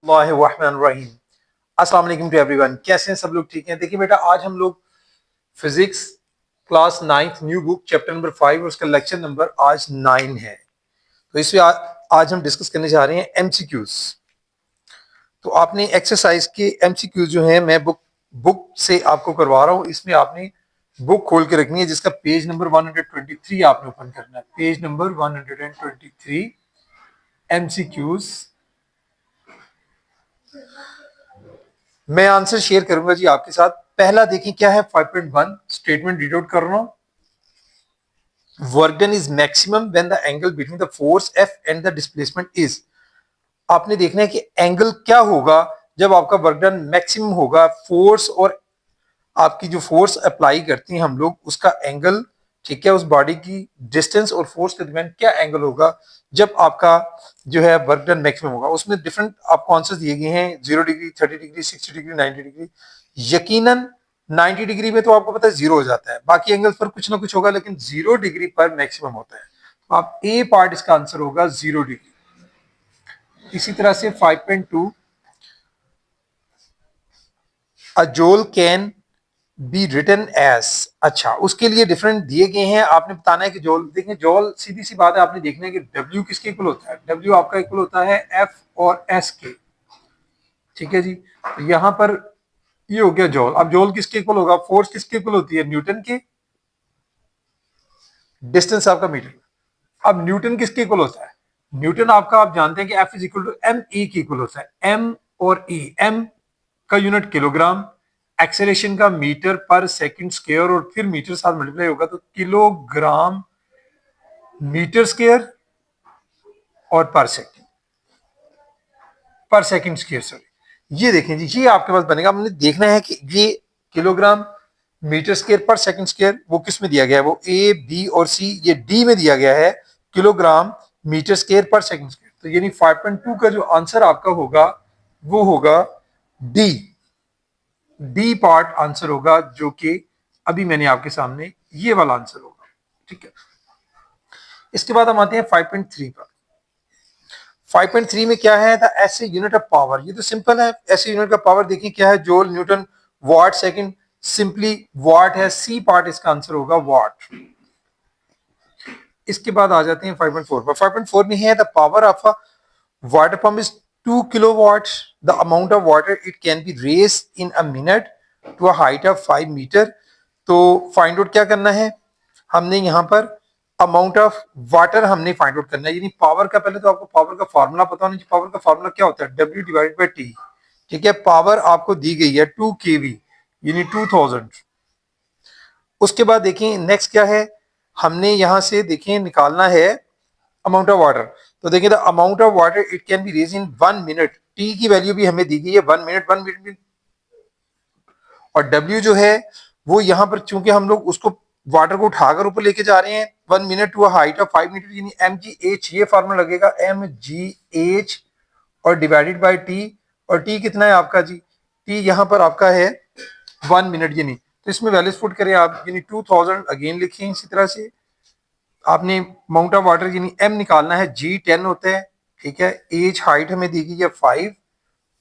रहीम। अस्सलाम वालेकुम to everyone. कैसे हैं सब लोग? ठीक हैं? देखिए बेटा, आज हम लोग physics class 9th new book chapter number 5 और उसका लेक्चर नंबर आज 9 है। तो इसमें आज हम डिस्कस करने जा रहे हैं एमसीक्यूज। तो आपने एक्सरसाइज के एमसीक्यूज जो हैं मैं बुक से आपको करवा रहा हूँ। इसमें आपने बुक खोल के रखनी है जिसका पेज नंबर 123 आपने ओपन करना है। Page number 123 MCQs. मैं आंसर शेयर करूंगा जी आपके साथ। पहला देखिए क्या है, 5.1 स्टेटमेंट रीड आउट कर रहा हूं। Work done is maximum when the angle between the force F and the displacement is. आपने देखना है कि एंगल क्या होगा जब आपका वर्क डन मैक्सिमम होगा। फोर्स और आपकी जो फोर्स अप्लाई करती हैं हम लोग उसका एंगल, ठीक है, उस बॉडी की डिस्टेंस और फोर्स के दरमियान क्या एंगल होगा जब आपका जो है वर्क डन मैक्सिमम होगा। उसमें डिफरेंट आपको आंसर्स दिए गए हैं, 0 डिग्री, 30 डिग्री, 60 डिग्री, 90 डिग्री। यकीनन 90 डिग्री में तो आपको पता है जीरो हो जाता है, बाकी एंगल पर कुछ ना कुछ होगा, लेकिन 0 डिग्री पर मैक्सिमम होता है। तो आप ए पार्ट इसका आंसर होगा 0 डिग्री। इसी तरह से 5.2 अ जोल कैन बी रिटन एज। अच्छा, उसके लिए डिफरेंट दिए गए हैं, आपने बताना है कि जोल। देखें जोल सीधी सी बात है, आपने देखना है कि डब्ल्यू किसके इक्वल होता है। डब्ल्यू आपका इक्वल होता है एफ और एस के, ठीक है जी। तो यहां पर ये हो गया जोल। अब जोल किसके इक्वल होगा? फोर्स किसके इक्वल होती है? न्यूटन के। डिस्टेंस आपका मीटर। अब न्यूटन किसके इक्वल होता है? न्यूटन आपका आप जानते हैं कि F is equal to M E के इक्वल होता है। एम और ई, एम का यूनिट किलोग्राम, एक्सेलरेशन का मीटर पर सेकंड स्क्वायर और फिर मीटर साथ मल्टीप्लाई होगा तो किलोग्राम मीटर स्क्वायर और पर सेकंड स्क्वायर, सॉरी। ये देखें जी, ये आपके पास बनेगा। हमने देखना है कि ये किलोग्राम मीटर स्क्वायर पर सेकंड स्क्वायर वो किस में दिया गया है? वो ए, बी और सी, ये डी में दिया गया है, किलोग्राम मीटर स्क्वायर पर सेकंड स्क्वायर। तो यानी 5.2 का जो आंसर आपका होगा वो होगा डी। डी पार्ट आंसर होगा, जो कि अभी मैंने आपके सामने ये वाला आंसर होगा, ठीक है। इसके बाद हम आते हैं 5.3 पर। 5.3 में क्या है? The SI unit of power. ये तो सिंपल है, एसआई यूनिट का पावर देखिए क्या है, जूल, न्यूटन, वाट, सेकंड। सिंपली वाट है, सी पार्ट इसका आंसर होगा वाट। इसके बाद आ जाते हैं 5.4 पर। 5.4 में है the power of a water pump is 2 kilowatt. The amount of water it can be raise in a minute to a height of 5 metre. तो फाइंड आउट क्या करना है हमने यहाँ पर? अमाउंट ऑफ वाटर हमने फाइंड आउट करना है, यानी पावर का। पहले तो आपको पावर का फार्मूला पता होना चाहिए। पावर का फार्मूला क्या होता है? W डिवाइडेड बाई टी, ठीक है। पावर आपको दी गई है 2 केवी यानी 2000। उसके बाद देखिए नेक्स्ट क्या है, हमने यहां से देखें निकालना है अमाउंट ऑफ वाटर। तो देखिए the amount of water it can be raise in 1 minute. T की वैल्यू भी हमें दी गई है 1 मिनट, 1 मिनट में। और डब्ल्यू जो है वो यहाँ पर, चूंकि हम लोग उसको वाटर को उठाकर ऊपर लेके जा रहे हैं 1 minute to height of 5 metre, यानी एम जी एच, ये फॉर्मूला लगेगा एम जी एच और डिवाइडेड बाई टी। और टी कितना है आपका जी? टी यहाँ पर आपका है 1 मिनट, यानी तो इसमें वैल्यूज पुट करें आप, यानी 2000 अगेन लिखें। इसी तरह से आपने अमाउंट ऑफ वाटर यानी एम निकालना है, जी 10 होता है, ठीक है। एच हाइट हमें दी गई है 5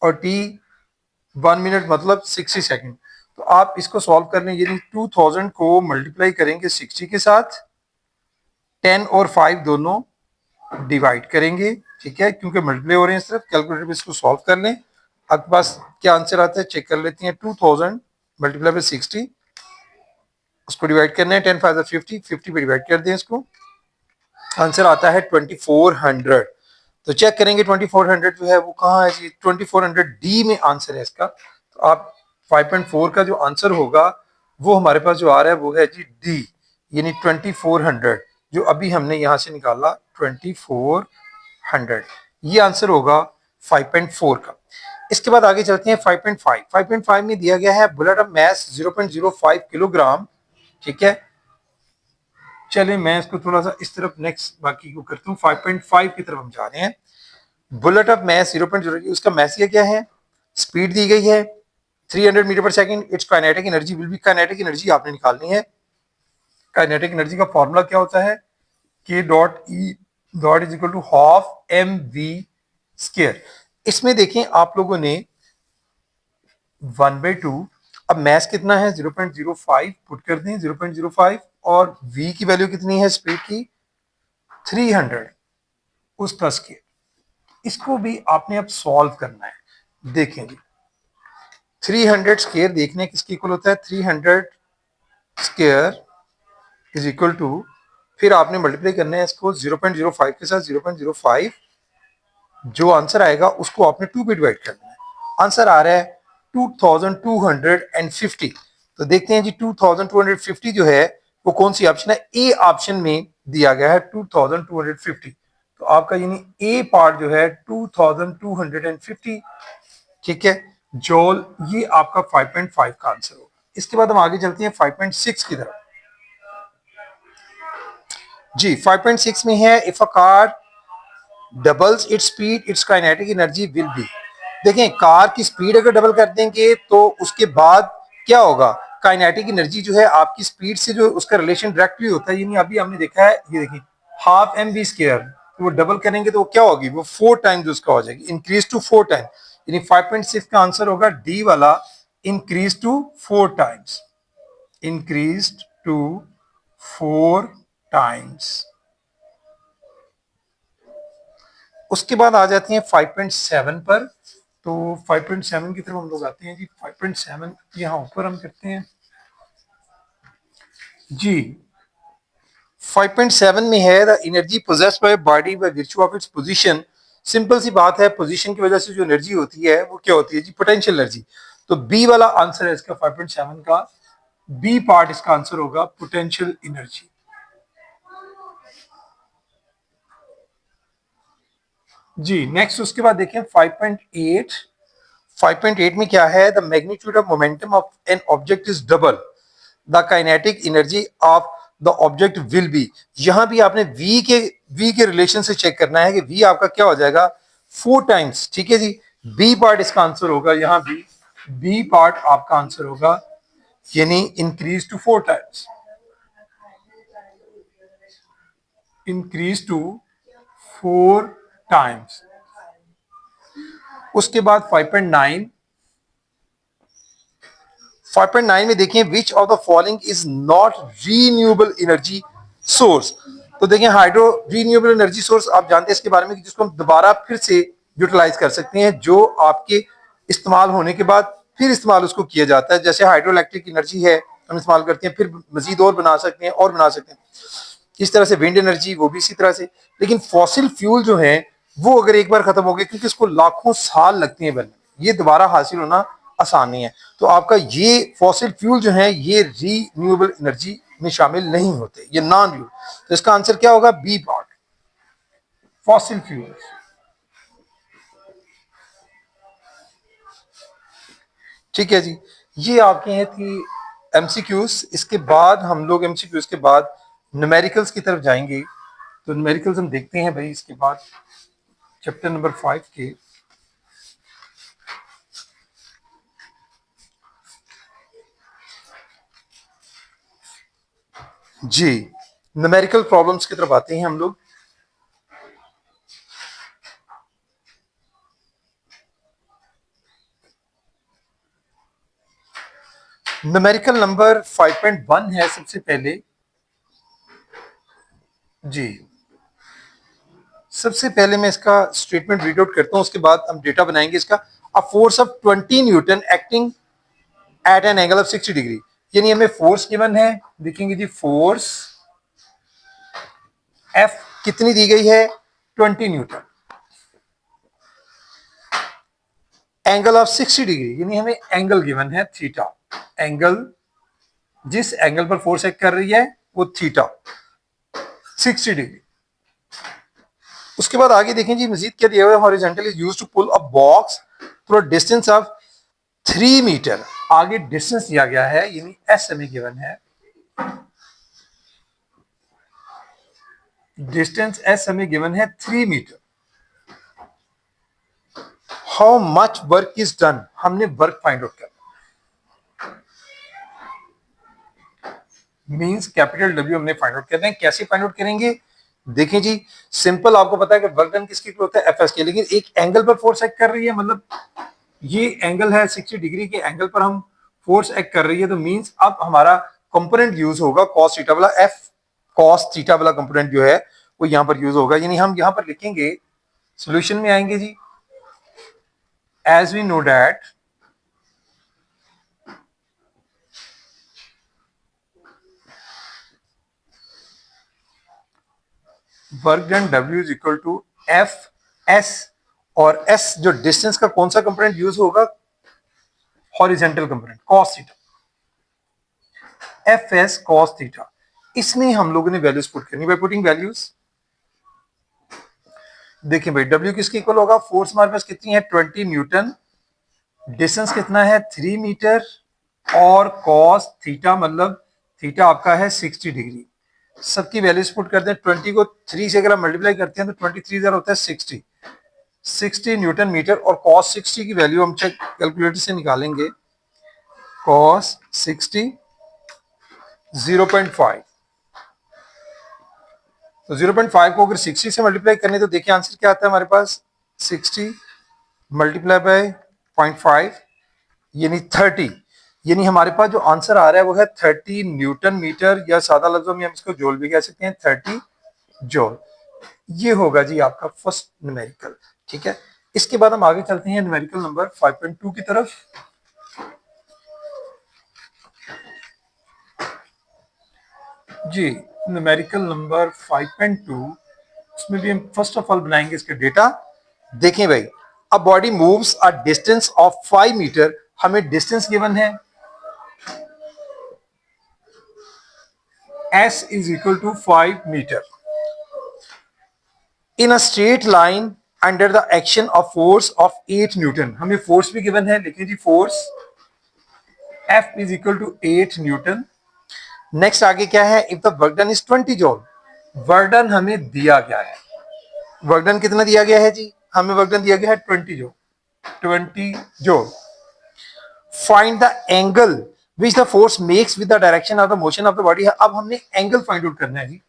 और टी 1 मिनट मतलब 60 सेकेंड। तो आप इसको सॉल्व कर लें, यानी 2000 को मल्टीप्लाई करेंगे 60 के साथ, 10 और 5 दोनों डिवाइड करेंगे, ठीक है, क्योंकि मल्टीप्लाई हो रहे हैं सिर्फ। कैलकुलेटर पे इसको सॉल्व कर लें, आपके पास क्या आंसर आता है चेक कर लेते हैं। 2000 मल्टीप्लाई बाई 60, उसको डिवाइड करना है, 10 5 50, 50 पे डिवाइड कर दें इसको, आंसर आता है 2400। तो चेक करेंगे 2400 जो है वो कहाँ है जी? 2400 डी में आंसर है इसका। तो आप 5.4 का जो आंसर होगा वो हमारे पास जो आ रहा है वो है जी डी, यानी 2400, जो अभी हमने यहां से निकाला 2400, ये आंसर होगा 5.4 का। इसके बाद आगे चलते हैं 5.5। 5.5 में दिया गया है बुलेट ऑफ मैस 0.05 किलोग्राम, ठीक है। चलिए मैं इसको थोड़ा सा इस तरफ नेक्स्ट बाकी को करता हूँ। 5.5 की तरफ हम जा रहे हैं। बुलेट ऑफ मैस 0.0, उसका मैस क्या है? स्पीड दी गई है 300 metre per second. It's kinetic energy will be, kinetic energy आपने निकालनी है। काइनेटिक एनर्जी का फॉर्मूला क्या होता है? K dot E dot is equal to half M V square. इसमें देखें आप लोगों ने 1/2, अब मैस कितना है 0.05 पुट कर दें 0.05 और v की वैल्यू कितनी है स्पीड की 300 उसका स्केयर। इसको भी आपने अब सॉल्व करना है। देखें जी 300 स्केयर देखने किसकी इक्वल होता है 300 स्केयर इज इक्वल टू, फिर आपने मल्टीप्लाई करना है इसको 0.05 के साथ 0.05, जो आंसर आएगा उसको आपने 2 पे डिवाइड करना है। आंसर आ रहा है 2250। तो देखते हैं जी 2250 जो है वो कौन सी ऑप्शन है, ए ऑप्शन में दिया गया है 2250। तो आपका यानी ए पार्ट जो है 2250, ठीक है जॉल, ये आपका 5.5 का आंसर होगा। इसके बाद हम आगे चलते हैं 5.6 की तरफ। जी 5.6 में है if a car doubles its speed it's kinetic energy will be. देखें कार की स्पीड अगर डबल कर देंगे तो उसके बाद क्या होगा, काइनेटिक एनर्जी जो है आपकी स्पीड से जो उसका रिलेशन डायरेक्टली होता है, यानी अभी हमने देखा है ये देखिए हाफ एम वी स्क्वायर, तो वो डबल करेंगे तो वो क्या होगी, वो 4 टाइम्स उसका हो जाएगी, इंक्रीज टू 4 टाइम, यानी 5.6 का आंसर होगा डी वाला, increase to 4 times, increase to 4 times. उसके बाद आ जाते हैं 5.7 पर। तो 5.7 की तरफ हम लोग आते हैं जी। 5.7 यहाँ ऊपर हम करते हैं जी। 5.7 में है the energy possessed by body by virtue of its position. Simple सी बात है, पोजीशन की वजह से जो एनर्जी होती है वो क्या होती है जी, पोटेंशियल एनर्जी। तो बी वाला आंसर है इसका 5.7 का, बी पार्ट इसका आंसर होगा पोटेंशियल एनर्जी। जी नेक्स्ट उसके बाद देखें 5.8। 5.8 में क्या है, the magnitude of momentum of an object is double the kinetic energy of the object will be. यहां भी आपने v के रिलेशन से चेक करना है कि v आपका क्या हो जाएगा 4 टाइम्स, ठीक है जी। बी पार्ट इसका आंसर होगा, यहां भी बी पार्ट आपका आंसर होगा, यानी increase to 4 times, increase to 4 times. उसके बाद 5.9। 5.9 में देखिए which of the following is not renewable energy source. तो देखिए हाइड्रो रीन्यूएबल एनर्जी सोर्स आप जानते हैं इसके बारे में कि जिसको हम दोबारा फिर से यूटिलाइज कर सकते हैं, जो आपके इस्तेमाल होने के बाद फिर इस्तेमाल उसको किया जाता है। जैसे हाइड्रो इलेक्ट्रिक एनर्जी है हम इस्तेमाल करते हैं, फिर मजीद और बना सकते हैं और बना सकते हैं। इस तरह से विंड एनर्जी वो भी इसी तरह से। लेकिन फॉसिल फ्यूल जो है वो अगर एक बार खत्म हो गए, क्योंकि इसको लाखों साल लगती हैं बनने में, ये दोबारा हासिल होना आसान नहीं है। तो आपका ये फॉसिल फ्यूल जो है ये रीन्यूएबल एनर्जी में शामिल नहीं होते, ये नॉन रिन्यूएबल। तो इसका आंसर क्या होगा, बी पार्ट फॉसिल फ्यूल। ठीक है जी, ये आपके हैं थी एमसीक्यूज। इसके बाद हम लोग एमसीक्यूज के बाद न्यूमेरिकल्स की तरफ जाएंगे। तो न्यूमेरिकल्स हम देखते हैं भाई इसके बाद चैप्टर नंबर 5 के। जी न्यूमेरिकल प्रॉब्लम्स की तरफ आते हैं हम लोग। न्यूमेरिकल नंबर 5.1 है सबसे पहले। जी सबसे पहले मैं इसका स्टेटमेंट रीड आउट करता हूं, उसके बाद हम डेटा बनाएंगे इसका। अ force of 20 Newton acting at an angle of 60 degree, यानी हमें फोर्स गिवन है। देखेंगे जी फोर्स एफ कितनी दी गई है 20 न्यूटन, एंगल ऑफ 60 डिग्री, यानी हमें एंगल गिवन है थीटा। एंगल जिस एंगल पर फोर्स एक्ट कर रही है वो थीटा 60 डिग्री। उसके बाद आगे देखें जी मजीद क्या दिया हुआ है, horizontal is used to pull a box through a distance of 3 metre. आगे डिस्टेंस दिया गया है, यानी एस हमें गिवन है, डिस्टेंस एस हमें गिवन है 3 metre. How much work is done, हमने वर्क फाइंड आउट करना, मींस कैपिटल डब्ल्यू हमने फाइंड आउट करना है। कैसे फाइंड आउट करेंगे, देखें जी, सिंपल आपको पता है कि वर्क डन किसके होता है, एफएस के, लेकिन एक एंगल पर फोर्स एक्ट कर रही है, मतलब ये एंगल है 60 डिग्री के एंगल पर हम फोर्स एक्ट कर रही है, तो मींस अब हमारा कंपोनेंट यूज होगा कॉस थीटा वाला, एफ कॉस थीटा वाला कंपोनेंट जो है वो यहां पर यूज होगा, यानी हम यहां पर लिखेंगे, सॉल्यूशन में आएंगे जी, as we know that work done W is equal to F S, और एस जो डिस्टेंस का कौन सा कंपोनेंट यूज होगा, horizontal component cos theta, F S cos theta, इसमें हम लोगों ने वैल्यूज पुट करनी, बाय पुटिंग वैल्यूज। देखिए भाई W किसके इक्वल होगा, फोर्स हमारे पास कितनी है 20 न्यूटन, डिस्टेंस कितना है 3 मीटर, और कॉस थीटा मतलब थीटा आपका है 60 डिग्री। सबकी वैल्यूज पुट करते हैं, 20 को 3 से अगर हम मल्टीप्लाई करते हैं तो 23 हजार होता है 60 न्यूटन मीटर, और कॉस 60 की वैल्यू हम चेक कैलकुलेटर से निकालेंगे, कॉस 60 0.5, तो 0.5 को अगर 60 से मल्टीप्लाई करने तो देखिए आंसर क्या आता है हमारे पास, 60 मल्टीप्लाई बाय 0.5 यानी 30, यानी हमारे पास जो आंसर आ रहा है वो है 30 न्यूटन मीटर, या सादा लफ्जों में हम इसको जोल भी कह सकते हैं 30 जोल। ये होगा जी आपका फर्स्ट न्यूमेरिकल। ठीक है, इसके बाद हम आगे चलते हैं न्यूमेरिकल नंबर 5.2 की तरफ। जी न्यूमेरिकल नंबर 5.2, इसमें भी हम फर्स्ट ऑफ ऑल बनाएंगे इसके डेटा। देखें भाई, a body moves a distance of 5 metre, हमें डिस्टेंस गिवन है s is equal to 5 meter in a straight line under the action of force of 8 newton, हमें फोर्स भी गिवन है, लेकिन जी force F is equal to 8 newton. Next आगे क्या है, if the work done is 20 joule, work done हमें दिया गया है, वर्क डन कितना दिया गया है जी, हमें वर्क डन दिया गया है 20 जॉल, 20 जॉल। Find the angle which the force makes with the direction of the motion of the body, अब हमने एंगल फाइंड आउट करना है जी,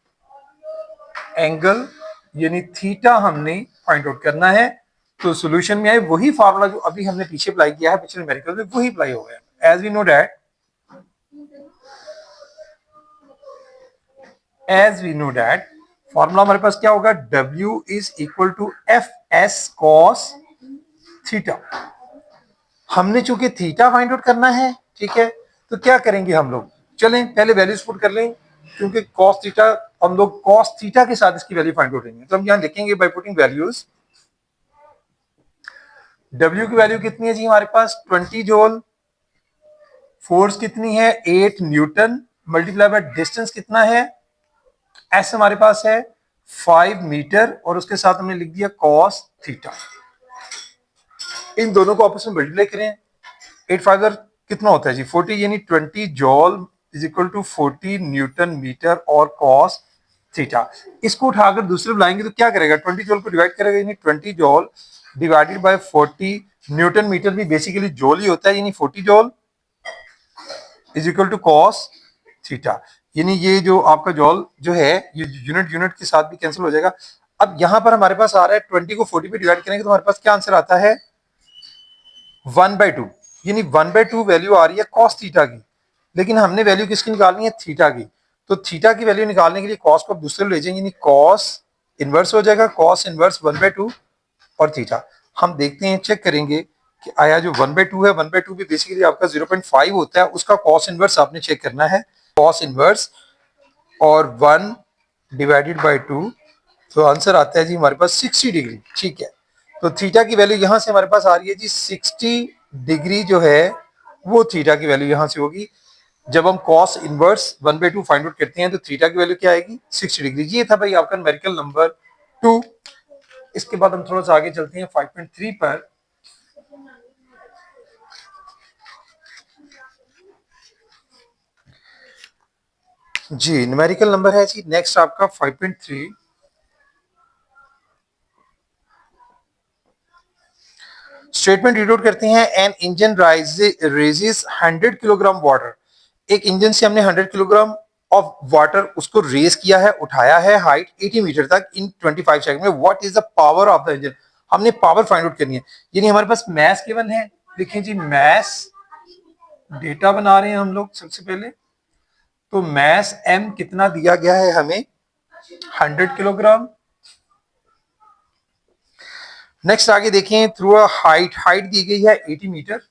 एंगल यानी थीटा हमने फाइंड आउट करना है। तो सॉल्यूशन में आए वही फार्मूला जो अभी हमने पीछे अप्लाई किया है पिछले न्यूमेरिकल में, वही अप्लाई हो गया, as we know that, as we know that formula हमारे पास क्या होगा, W is equal to F S cos theta. हमने चूंकि थीटा फाइंड आउट करना है, ठीक है, तो क्या करेंगे हम लोग, चलें पहले वैल्यूज पुट कर लें, क्योंकि कॉस थीटा हम लोग कॉस थीटा के साथ इसकी वैल्यू फाइंड आउट करेंगे, तो हम यहां लिखेंगे बाय पुटिंग वैल्यूज। W की वैल्यू कितनी है जी हमारे पास 20 जूल, फोर्स कितनी है 8 न्यूटन, मल्टीप्लाई बाय डिस्टेंस कितना है, S हमारे पास है 5 मीटर, और उसके साथ हमने लिख दिया कॉस थीटा। इन दोनों को आपस में मल्टीप्लाई करें, 8 फाइव कितना होता है जी 40, यानी 20 joule is equal to 40 newton metre और कॉस थीटा। इसको उठाकर दूसरे बुलाएंगे तो क्या करेगा, 20 जॉल को डिवाइड करेगा, यानी 20 joule divided by 40 newton metre भी बेसिकली जॉल ही होता है, यानी 40 joule is equal to cos theta. यानी ये जो आपका जॉल जो है ये यूनिट यूनिट के साथ भी कैंसिल हो जाएगा। अब यहां पर हमारे पास आ रहा है 20 को 40 पे डिवाइड करेंगे तो हमारे पास क्या आंसर आता है 1/2, यानी 1/2 वैल्यू आ रही है कॉस थीटा की, लेकिन हमने वैल्यू किसकी निकालनी है थीटा की, तो थीटा की वैल्यू निकालने के लिए कॉस को दूसरे ले जाएंगे, यानी कॉस इनवर्स हो जाएगा, कॉस इनवर्स 1/2 और थीटा। हम देखते हैं चेक करेंगे कि आया जो 1/2 है, 1/2 भी बेसिकली आपका 0.5 होता है, उसका कॉस इनवर्स आपने चेक करना है, कॉस इनवर्स और 1 डिवाइडेड बाय 2, तो आंसर आता है जी हमारे पास 60 डिग्री। ठीक है, तो थीटा की वैल्यू यहां से हमारे पास आ रही है जी 60 डिग्री जो है वो थीटा की वैल्यू यहां से होगी। जब हम कॉस इनवर्स 1/2 फाइंड आउट करते हैं तो थीटा की वैल्यू क्या आएगी 60 डिग्री। ये था भाई आपका न्यूमेरिकल नंबर 2। इसके बाद हम थोड़ा सा आगे चलते हैं 5.3 पर। जी न्यूमेरिकल नंबर है जी नेक्स्ट आपका 5.3। स्टेटमेंट रीड आउट करते हैं, an engine raises 100 kilogram water, एक इंजन से हमने 100 किलोग्राम ऑफ वाटर उसको रेस किया है, उठाया है हाइट 80 मीटर तक इन 25 सेकंड में, what is the power of the engine. हमने पावर फाइंड आउट करनी है, यानी हमारे पास मैस गिवन है। देखिए जी, मैस डेटा बना रहे हैं हम लोग सबसे पहले। तो मैस एम कितना दिया गया है हमें, 100 किलोग्राम। नेक्स्ट आगे देखें, थ्रू अ हाइट, हाइट दी गई है 80 मीटर,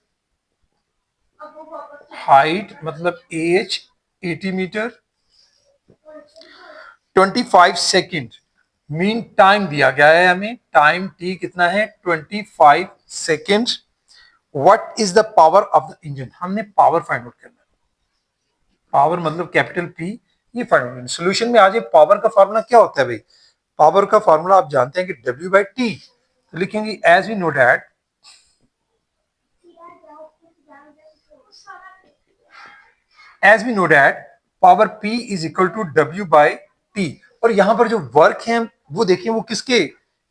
हाइट मतलब as 80 metre, 25 second mean time दिया गया है हमें, टाइम टी कितना है 25 second. What is the power of the engine, हमने पावर फाइंड आउट करना है, पावर मतलब कैपिटल पी, ये फाइंड आउट। सोल्यूशन में आज पावर का फार्मूला क्या होता है भाई, पावर का फार्मूला आप जानते हैं कि W बाई टी। तो लिखेंगे as we know that, as we know that power P is equal to W by T. और यहां पर जो वर्क है वो देखिए वो किसके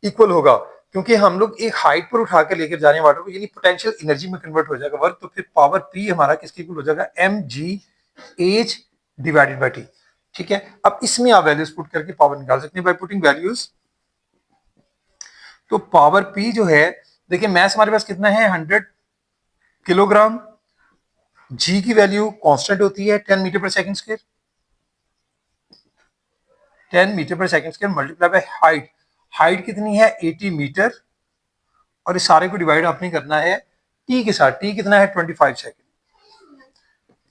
इक्वल होगा, क्योंकि हम लोग एक हाइट पर उठा के लेकर जा रहे हैं वाटर को, यानी पोटेंशियल एनर्जी में कन्वर्ट हो जाएगा वर्क। तो फिर पावर P हमारा किसके इक्वल हो जाएगा, mg as divided by T. ठीक है, अब इसमें आप वैल्यूज पुट करके पावर निकाल सकते हैं बाय पुटिंग वैल्यूज। तो पावर P जो है, देखिए मैस हमारे पास कितना है 100 किलोग्राम, जी की वैल्यू कांस्टेंट होती है 10 metre per second square, 10 metre per second square multiply by height, height कितनी है 80 मीटर, और इस सारे को डिवाइड आपने करना है टी के साथ, टी कितना है 25 सेकंड।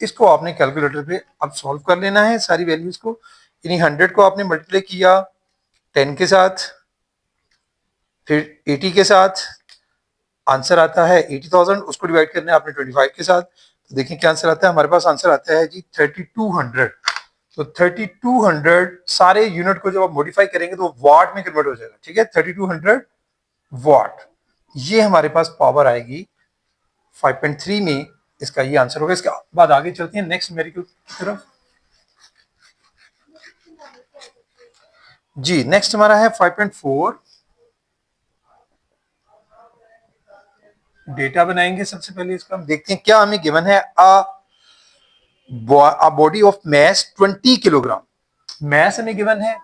इसको आपने कैलकुलेटर पे अब सॉल्व कर लेना है सारी वैल्यूज को, यानी 100 को आपने मल्टीप्लाई किया 10 के साथ, फिर 80 के साथ, आंसर आता है 80,000, उसको डिवाइड करना है आपने 25 के साथ। तो देखिए क्या आंसर आता है हमारे पास, आंसर आता है जी 3200। तो 3200 सारे यूनिट को जब आप मॉडिफाई करेंगे तो वाट में कन्वर्ट हो जाएगा। ठीक है, 3200 वाट, ये हमारे पास पावर आएगी 5.3 में, इसका ये आंसर होगा। इसके बाद आगे चलते हैं नेक्स्ट न्यूमेरिकल की तरफ। जी नेक्स्ट हमारा है 5.4, डेटा बनाएंगे सबसे पहले इसका, हम देखते हैं क्या हमें गिवन है। a body of mass 20 kilogram, mass हमें गिवन है,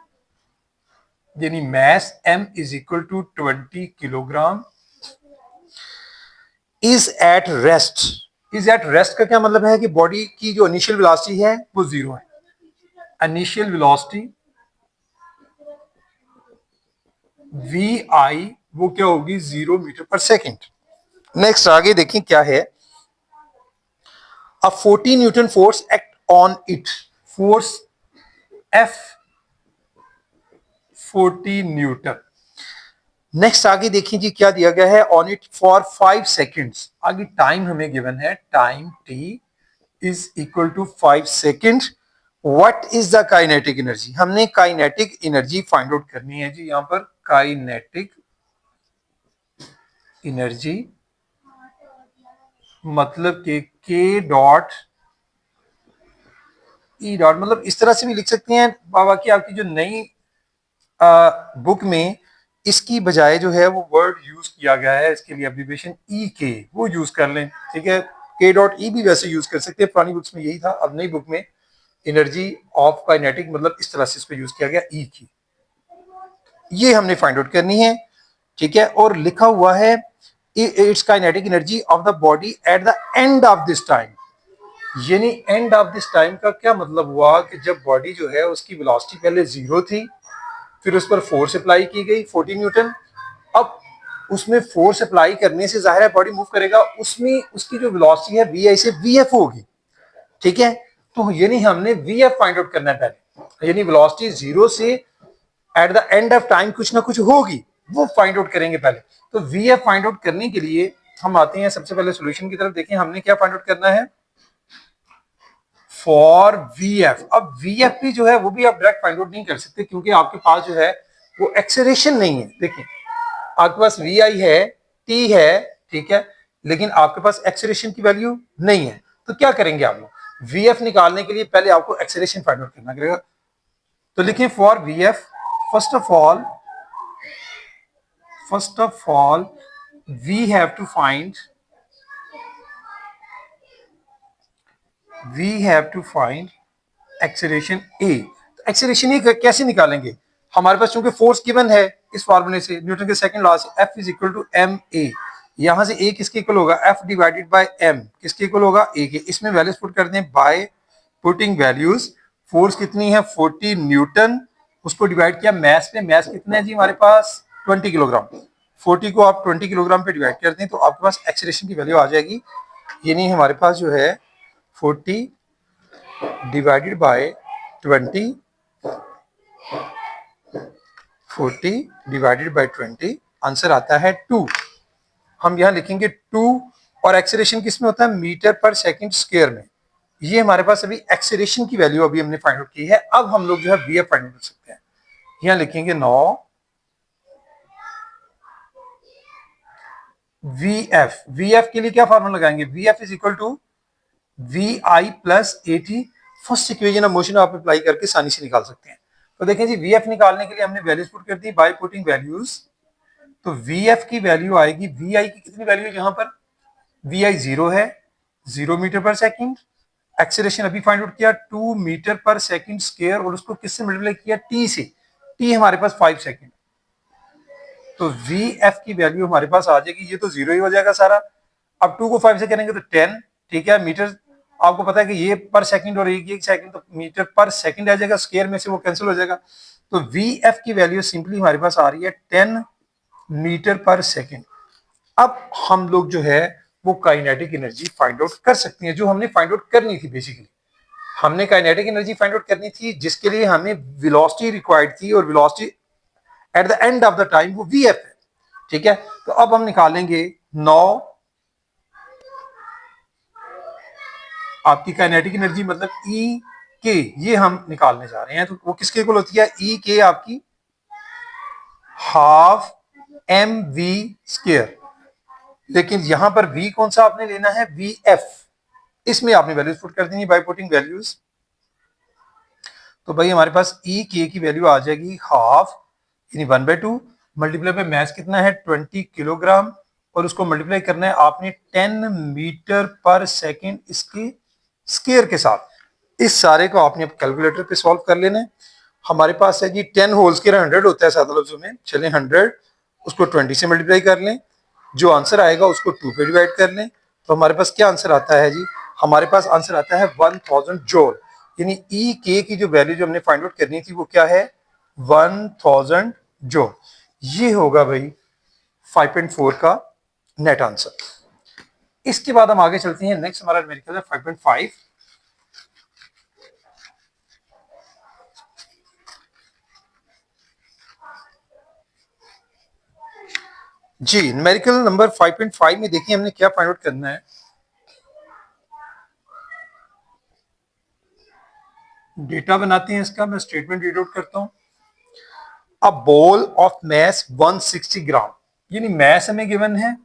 यानी mass m is equal to 20 kilogram, is at rest. Is at rest का क्या मतलब है कि बॉडी की जो इनिशियल वेलोसिटी है वो जीरो है। इनिशियल वेलोसिटी वी आई वो क्या होगी 0 मीटर पर सेकेंड। नेक्स्ट आगे देखें क्या है, a 40 newton force act on it, force F 40 newton. Next आगे देखिए जी क्या दिया गया है, ऑन इट फॉर 5 सेकेंड्स। आगे टाइम हमें गिवन है, time t is equal to 5 second. What is the kinetic energy, हमने काइनेटिक एनर्जी फाइंड आउट करनी है जी। यहां पर काइनेटिक एनर्जी मतलब के के डॉट ई डॉट, मतलब इस तरह से भी लिख सकते हैं बाबा की आपकी जो नई बुक में इसकी बजाय जो है वो वर्ड यूज किया गया है इसके लिए एब्रिविएशन ई के, वो यूज कर लें। ठीक है, के डॉट ई भी वैसे यूज कर सकते हैं, पुरानी बुक्स में यही था, अब नई बुक में एनर्जी ऑफ काइनेटिक मतलब इस तरह से इसको यूज किया गया ई की, ये हमने फाइंड आउट करनी है। ठीक है, और लिखा हुआ है it's kinetic energy of the body at the end of this time, यानी एंड ऑफ दिस टाइम का क्या मतलब हुआ कि जब बॉडी जो है उसकी वेलोसिटी पहले जीरो थी, फिर उस पर फोर्स अप्लाई की गई 40 न्यूटन, अब उसमें फोर्स अप्लाई करने से जाहिर है बॉडी मूव करेगा, उसमें उसकी जो वेलोसिटी है वी आई से वी एफ होगी। ठीक है, तो यानी हमने वी एफ फाइंड आउट करना है पहले, यानी वेलोसिटी जीरो से at the end of time कुछ ना कुछ होगी, वो फाइंड आउट करेंगे पहले। तो वी एफ फाइंड आउट करने के लिए हम आते हैं सबसे पहले सोल्यूशन की तरफ। देखिए हमने क्या फाइंड आउट करना है, फॉर वी एफ। अब वी एफ भी जो है वो भी आप डायरेक्ट फाइंड आउट नहीं कर सकते, क्योंकि आपके पास जो है वो एक्सेलरेशन नहीं है। देखिए आपके पास वी आई है, टी है, ठीक है, लेकिन आपके पास एक्सेलरेशन की वैल्यू नहीं है। तो क्या करेंगे आप लोग, वी एफ निकालने के लिए पहले आपको एक्सेलरेशन फाइंड आउट करना पड़ेगा। तो लिखें for we F, first of all we have to find acceleration A. तो एक्सेलरेशन ए कैसे निकालेंगे? हमारे पास चूंकि फोर्स गिवन है इस फार्मूले से, न्यूटन के सेकंड लॉ से, F is equal to M A. यहां से ए किसके इक्वल होगा? F डिवाइडेड बाय एम किसके इक्वल होगा? ए के। इसमें वैल्यूज पुट कर दें बाय पुटिंग वैल्यूज। फोर्स कितनी है? 40 न्यूटन। उसको डिवाइड किया मैस पे। मैस कितना है जी हमारे पास? 20 किलोग्राम। 40 को आप 20 किलोग्राम पे डिवाइड कर दें तो आपके पास एक्सेलरेशन की वैल्यू आ जाएगी। ये नहीं, हमारे पास जो है 40 divided by 20, 40 divided by 20, answer आता है 2। हम यहां लिखेंगे 2। और एक्सेलरेशन किस में होता है? मीटर पर सेकंड स्क्वायर में। ये हमारे पास अभी एक्सेलरेशन की वैल्यू अभी हमने फाइंड आउट की है। अब हम लोग जो है वीएफ फाइंड आउट कर सकते हैं। यहां लिखेंगे 9 वीएफ। वीएफ के लिए क्या फॉर्मूला लगाएंगे? V F is equal to V I plus A T. First equation of motion आप अप्लाई करके आसानी से निकाल सकते हैं। तो देखें जी, वीएफ निकालने के लिए हमने वैल्यूज पुट कर दी बाय पुटिंग वैल्यूज। तो वीएफ की वैल्यू आएगी, वी आई की कितनी वैल्यू है यहाँ पर? वी आई 0 है, 0 मीटर पर सेकंड। एक्सेलरेशन अभी फाइंड आउट किया 2 मीटर पर सेकंड स्क्वायर, और उसको किससे मल्टीप्लाई किया? टी से। टी हमारे पास 5 सेकंड। तो वी एफ की वैल्यू हमारे पास आ जाएगी, ये तो 0 ही हो जाएगा सारा। अब 2 को 5 से करेंगे तो 10। ठीक है, मीटर आपको पता है कि ये पर सेकंड और एक सेकंड, तो मीटर पर सेकंड आ जाएगा, स्क्वायर में से वो कैंसिल हो जाएगा। तो वी एफ की वैल्यू सिंपली हमारे पास आ रही है 10 मीटर पर सेकंड। अब हम लोग जो है वो काइनेटिक एनर्जी फाइंड आउट कर सकते हैं, जो हमने फाइंड आउट करनी थी। बेसिकली हमने काइनेटिक एनर्जी फाइंड आउट करनी थी, जिसके लिए हमें वेलोसिटी रिक्वायर्ड थी, और velocity at the end of the time वो वी एफ है। ठीक है, तो अब हम निकालेंगे 9 आपकी काइनेटिक एनर्जी, मतलब ई के, ये हम निकालने जा रहे हैं। तो वो किसके इक्वल होती है? ई के आपकी हाफ एम वी स्क्वायर। लेकिन यहां पर वी कौन सा आपने लेना है? V F. इसमें आपने वैल्यूज पुट कर देनी बाय पुटिंग वैल्यूज। तो भाई हमारे पास ई के की वैल्यू आ जाएगी हाफ, यानी 1/2 मल्टीप्लाई बाय मैस कितना है? 20 किलोग्राम, और उसको मल्टीप्लाई करना है आपने 10 मीटर पर सेकंड इसके स्क्वायर के साथ। इस सारे को आपने कैलकुलेटर पे सॉल्व कर लेना है। हमारे पास है जी 10 होल स्क्वायर 100 होता है सादा लफ्जों में। चलें 100 उसको 20 से मल्टीप्लाई कर लें, जो आंसर आएगा उसको 2 पे डिवाइड कर लें। तो हमारे पास क्या आंसर आता है जी? हमारे पास आंसर आता है 1000 जूल। यानी ई के की जो वैल्यू जो हमने फाइंड आउट करनी थी वो क्या है? 1000 जूल। ये होगा भाई 5.4 का नेट आंसर। इसके बाद हम आगे चलते हैं। नेक्स्ट हमारा न्यूमेरिकल है 5.5। जी, न्यूमेरिकल नंबर 5.5 में देखिए हमने क्या फाइंड आउट करना है। डेटा बनाते हैं इसका, मैं स्टेटमेंट रीड आउट करता हूं। अ बॉल ऑफ मैस 160 ग्राम, यानी मैस हमें गिवन है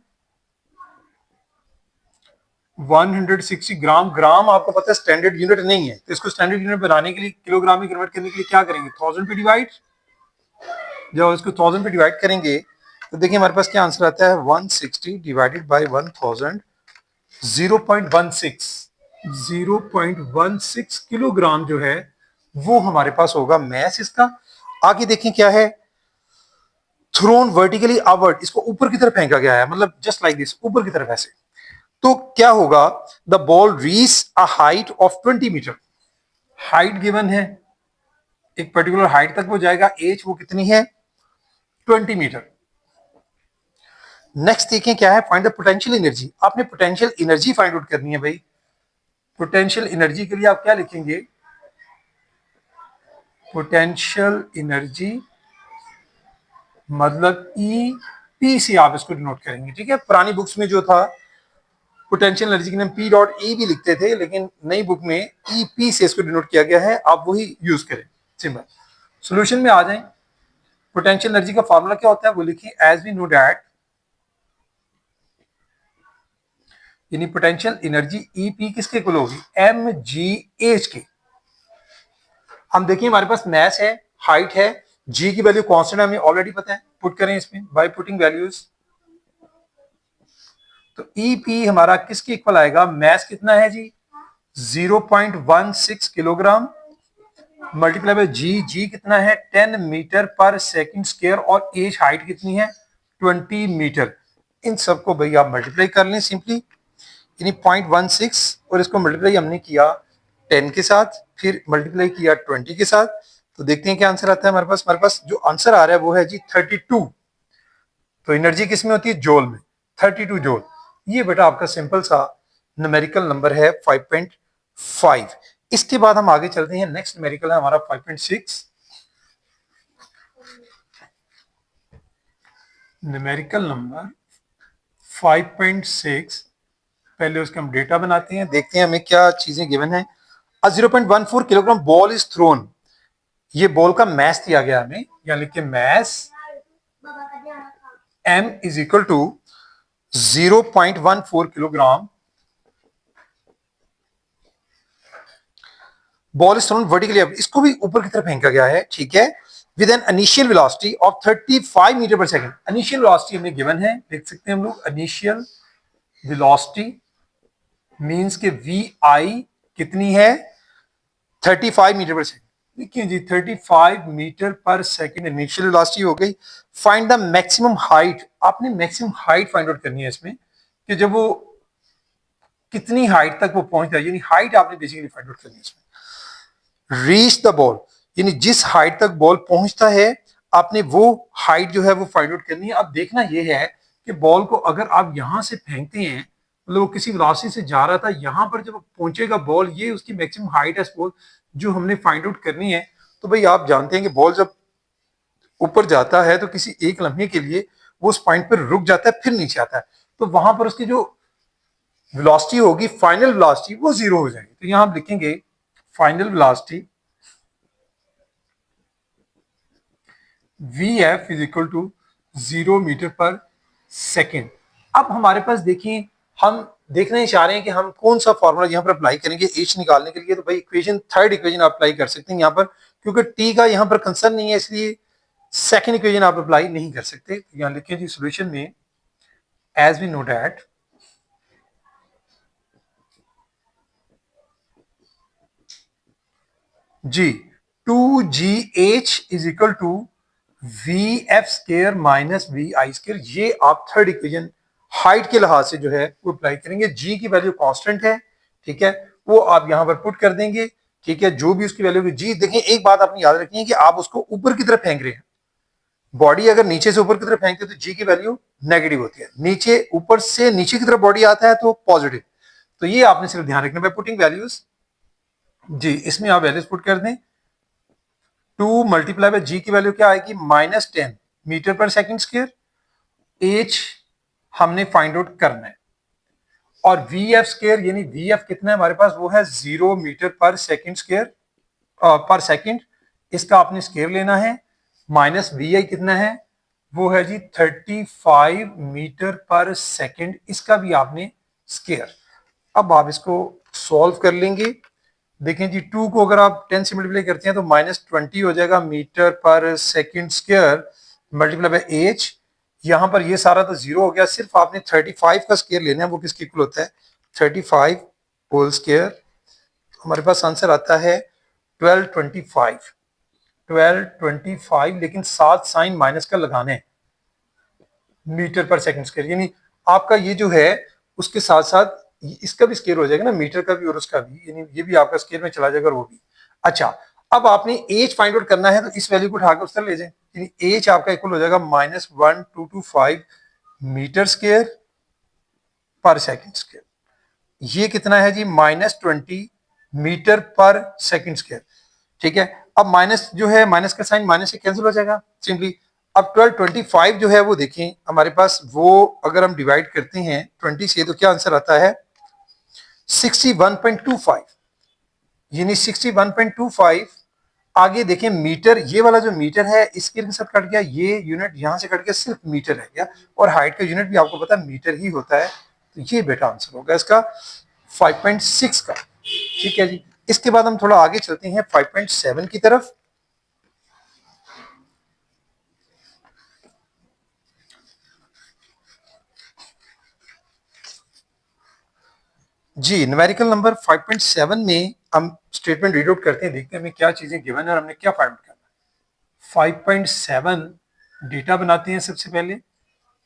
160 ग्राम। ग्राम आपको पता है स्टैंडर्ड यूनिट नहीं है, तो इसको स्टैंडर्ड यूनिट बनाने के लिए, किलोग्राम में कन्वर्ट करने के लिए क्या करेंगे? 1000 पे डिवाइड। जब इसको 1000 पे डिवाइड करेंगे तो देखिए हमारे पास क्या आंसर आता है? 160 डिवाइडेड बाय 1000, 0.16। 0.16 किलोग्राम जो है वो हमारे पास होगा मैस इसका। आगे देखें क्या है? थ्रोन वर्टिकली अपवर्ड, इसको ऊपर की तरफ फेंका गया है, मतलब जस्ट लाइक दिस, ऊपर की तरफ ऐसे। तो क्या होगा? The ball reach a height of 20 metre. Height given है, एक पर्टिकुलर हाइट तक वो जाएगा। एज वो कितनी है? 20 मीटर। नेक्स्ट देखें क्या है? Find the potential energy. आपने पोटेंशियल एनर्जी फाइंड आउट करनी है भाई। पोटेंशियल एनर्जी के लिए आप क्या लिखेंगे? पोटेंशियल एनर्जी मतलब ई पी से आप इसको डिनोट करेंगे। ठीक है, पुरानी बुक्स में जो था पोटेंशियल एनर्जी के नाम पी डॉट ई भी लिखते थे, लेकिन नई बुक में ई पी से इसको डिनोट किया गया है। आप वही यूज करें, सिंपल। सॉल्यूशन में आ जाएं। पोटेंशियल एनर्जी का फार्मूला क्या होता है वो लिखिए। एज वी नो दैट, यानी पोटेंशियल एनर्जी ई पी किसके इक्वल होगी? एम जी एच के। हम देखिए हमारे पास मैस है, हाइट है, जी की वैल्यू कांस्टेंट हमें ऑलरेडी पता है। पुट करें इसमें बाय पुटिंग वैल्यूज। तो ई पी हमारा किसके इक्वल आएगा? मैस कितना है जी? 0.16 किलोग्राम। मल्टीप्लाई बाय जी, जी कितना है 10 मीटर पर सेकंड स्क्वायर और एज हाइट कितनी है 20 मीटर। इन सबको भाई आप मल्टीप्लाई कर लें सिंपली, यानी 0.16 और इसको मल्टीप्लाई हमने किया 10 के साथ, फिर मल्टीप्लाई किया 20 के साथ, तो देखते हैं क्या आंसर आता है हमारे पास जो आंसर आ रहा है वो है जी 32। तो एनर्जी किस में होती है जोल में, 32 जोल। ये बेटा आपका सिंपल सा न्यूमेरिकल नंबर है 5.5। इसके बाद हम आगे चलते हैं, नेक्स्ट न्यूमेरिकल है हमारा 5.6। न्यूमेरिकल नंबर 5.6, पहले उसके हम डेटा बनाते हैं, देखते हैं हमें क्या चीजें गिवन है। 0.14 किलोग्राम बॉल इज थ्रोन, ये बॉल का मैस दिया गया हमें, या लिख के mass m is equal to 0.14 kilogram, ball is thrown vertically up, इसको भी ऊपर की तरफ फेंका गया है, ठीक है, with an initial velocity of 35 metre per second. Initial velocity हमें गिवन है, देख सकते हैं हम लोग, इनिशियल वेलोसिटी मींस के वी आई कितनी है 35 मीटर पर सेकंड। देखिए जी 35 metre per second initial velocity हो गई। फाइंड द मैक्सिमम हाइट, आपने मैक्सिमम हाइट फाइंड आउट करनी है इसमें, कि जब वो कितनी हाइट तक वो पहुंचता है, यानी हाइट आपने बेसिकली फाइंड आउट करनी है इसमें। रीच द बॉल, यानी जिस हाइट तक बॉल पहुंचता है आपने वो हाइट जो है वो फाइंड आउट करनी है। अब देखना यह है कि बॉल को अगर आप यहां से फेंकते हैं, मतलब वो किसी वेलोसिटी से जा रहा था, यहां पर जब पहुंचेगा बॉल, ये उसकी मैक्सिमम हाइट है सपोज, जो हमने फाइंड आउट करनी है। तो भाई आप जानते हैं कि बॉल जब ऊपर जाता है तो किसी एक लम्हे के लिए वो उस पॉइंट पर रुक जाता है, फिर नीचे आता है, तो वहां पर उसकी जो वेलोसिटी होगी, फाइनल वेलोसिटी, वो जीरो हो जाएगी। तो यहां आप लिखेंगे final velocity V F is equal to 0 metre per second. अब हमारे पास देखिए, हम देखना ही चाह रहे हैं कि हम कौन सा फॉर्मूला यहाँ पर अप्लाई करेंगे एच निकालने के लिए। तो भाई इक्वेशन, थर्ड इक्वेशन आप अप्लाई कर सकते हैं यहाँ पर, क्योंकि टी का यहाँ पर कंसर्न नहीं है, इसलिए सेकेंड इक्वेशन आप अप्लाई नहीं कर सकते। तो यहाँ लिखें जी सोल्यूशन में, एज वी नो डैट जी 2gh is equal to V F square minus V I square, ये आप थर्ड इक्वेशन हाइट के लिहाज से जो है वो अप्लाई करेंगे। जी की वैल्यू कांस्टेंट है, ठीक है, वो आप यहां पर पुट कर देंगे, ठीक है, जो भी उसकी वैल्यू होगी। जी देखिए एक बात आपने याद रखनी है कि आप उसको ऊपर की तरफ फेंक रहे हैं, बॉडी अगर नीचे से ऊपर की तरफ फेंकते हैं तो जी की वैल्यू नेगेटिव होती है, नीचे ऊपर से नीचे की तरफ बॉडी आता है तो पॉजिटिव। तो ये आपने सिर्फ ध्यान रखना है पुटिंग वैल्यूज। जी इसमें आप वैल्यूज पुट कर दें, 2 मल्टीप्लाई बाय जी की वैल्यू क्या आएगी -10 metre per second square, H हमने फाइंड आउट करना है, और वी एफ स्क्वायर यानी वी एफ कितना है हमारे पास, वो है 0 मीटर पर सेकंड स्क्वायर पर सेकंड, इसका आपने स्क्वायर लेना है, माइनस वी आई कितना है, वो है जी 35 मीटर पर सेकंड, इसका भी आपने स्क्वायर। अब आप इसको सॉल्व कर लेंगे। देखें जी 2 को अगर आप 10 से मल्टीप्लाई करते हैं तो -20 हो जाएगा metre per second square multiply by H. यहां पर ये सारा तो जीरो हो गया, सिर्फ आपने 35 का स्क्वायर लेना है, वो किसके इक्वल होता है 35 होल स्क्वायर। हमारे पास आंसर आता है 1225, 1225, लेकिन साथ साइन माइनस का लगाना है मीटर पर सेकंड स्क्वायर, यानी आपका ये जो है उसके साथ साथ इसका भी स्केयर हो जाएगा ना, मीटर का भी और उसका भी, यानी ये भी आपका स्केयर में चला जाएगा और वो भी। अच्छा, अब आपने एच फाइंड आउट करना है, तो इस वैल्यू को उठाकर उस तरह ले जाए, यानी एच आपका इक्वल हो जाएगा -1225 मीटर स्केयर पर सेकंड स्केयर। ये कितना है जी -20 मीटर पर सेकंड स्केयर, ठीक है। अब माइनस जो है, माइनस का साइन माइनस से कैंसिल हो जाएगा सिंपली। अब 1225 जो है वो देखें हमारे पास, वो अगर हम डिवाइड करते हैं 20 से तो क्या आंसर आता है 61.25, यानी 61.25। आगे देखें मीटर, ये वाला जो मीटर है इसके साथ कट गया, ये यूनिट यहां से कट गया, सिर्फ मीटर रह गया, और हाइट का यूनिट भी आपको पता है मीटर ही होता है। तो ये बेटा आंसर होगा इसका 5.6 का, ठीक है जी। इसके बाद हम थोड़ा आगे चलते हैं 5.7 की तरफ। जी, न्यूमेरिकल नंबर 5.7 में हम स्टेटमेंट रीड आउट करते हैं, देखते हैं हमें क्या चीजें गिवन है और हमने क्या फाइंड करना है। 5.7 डेटा बनाते हैं सबसे पहले।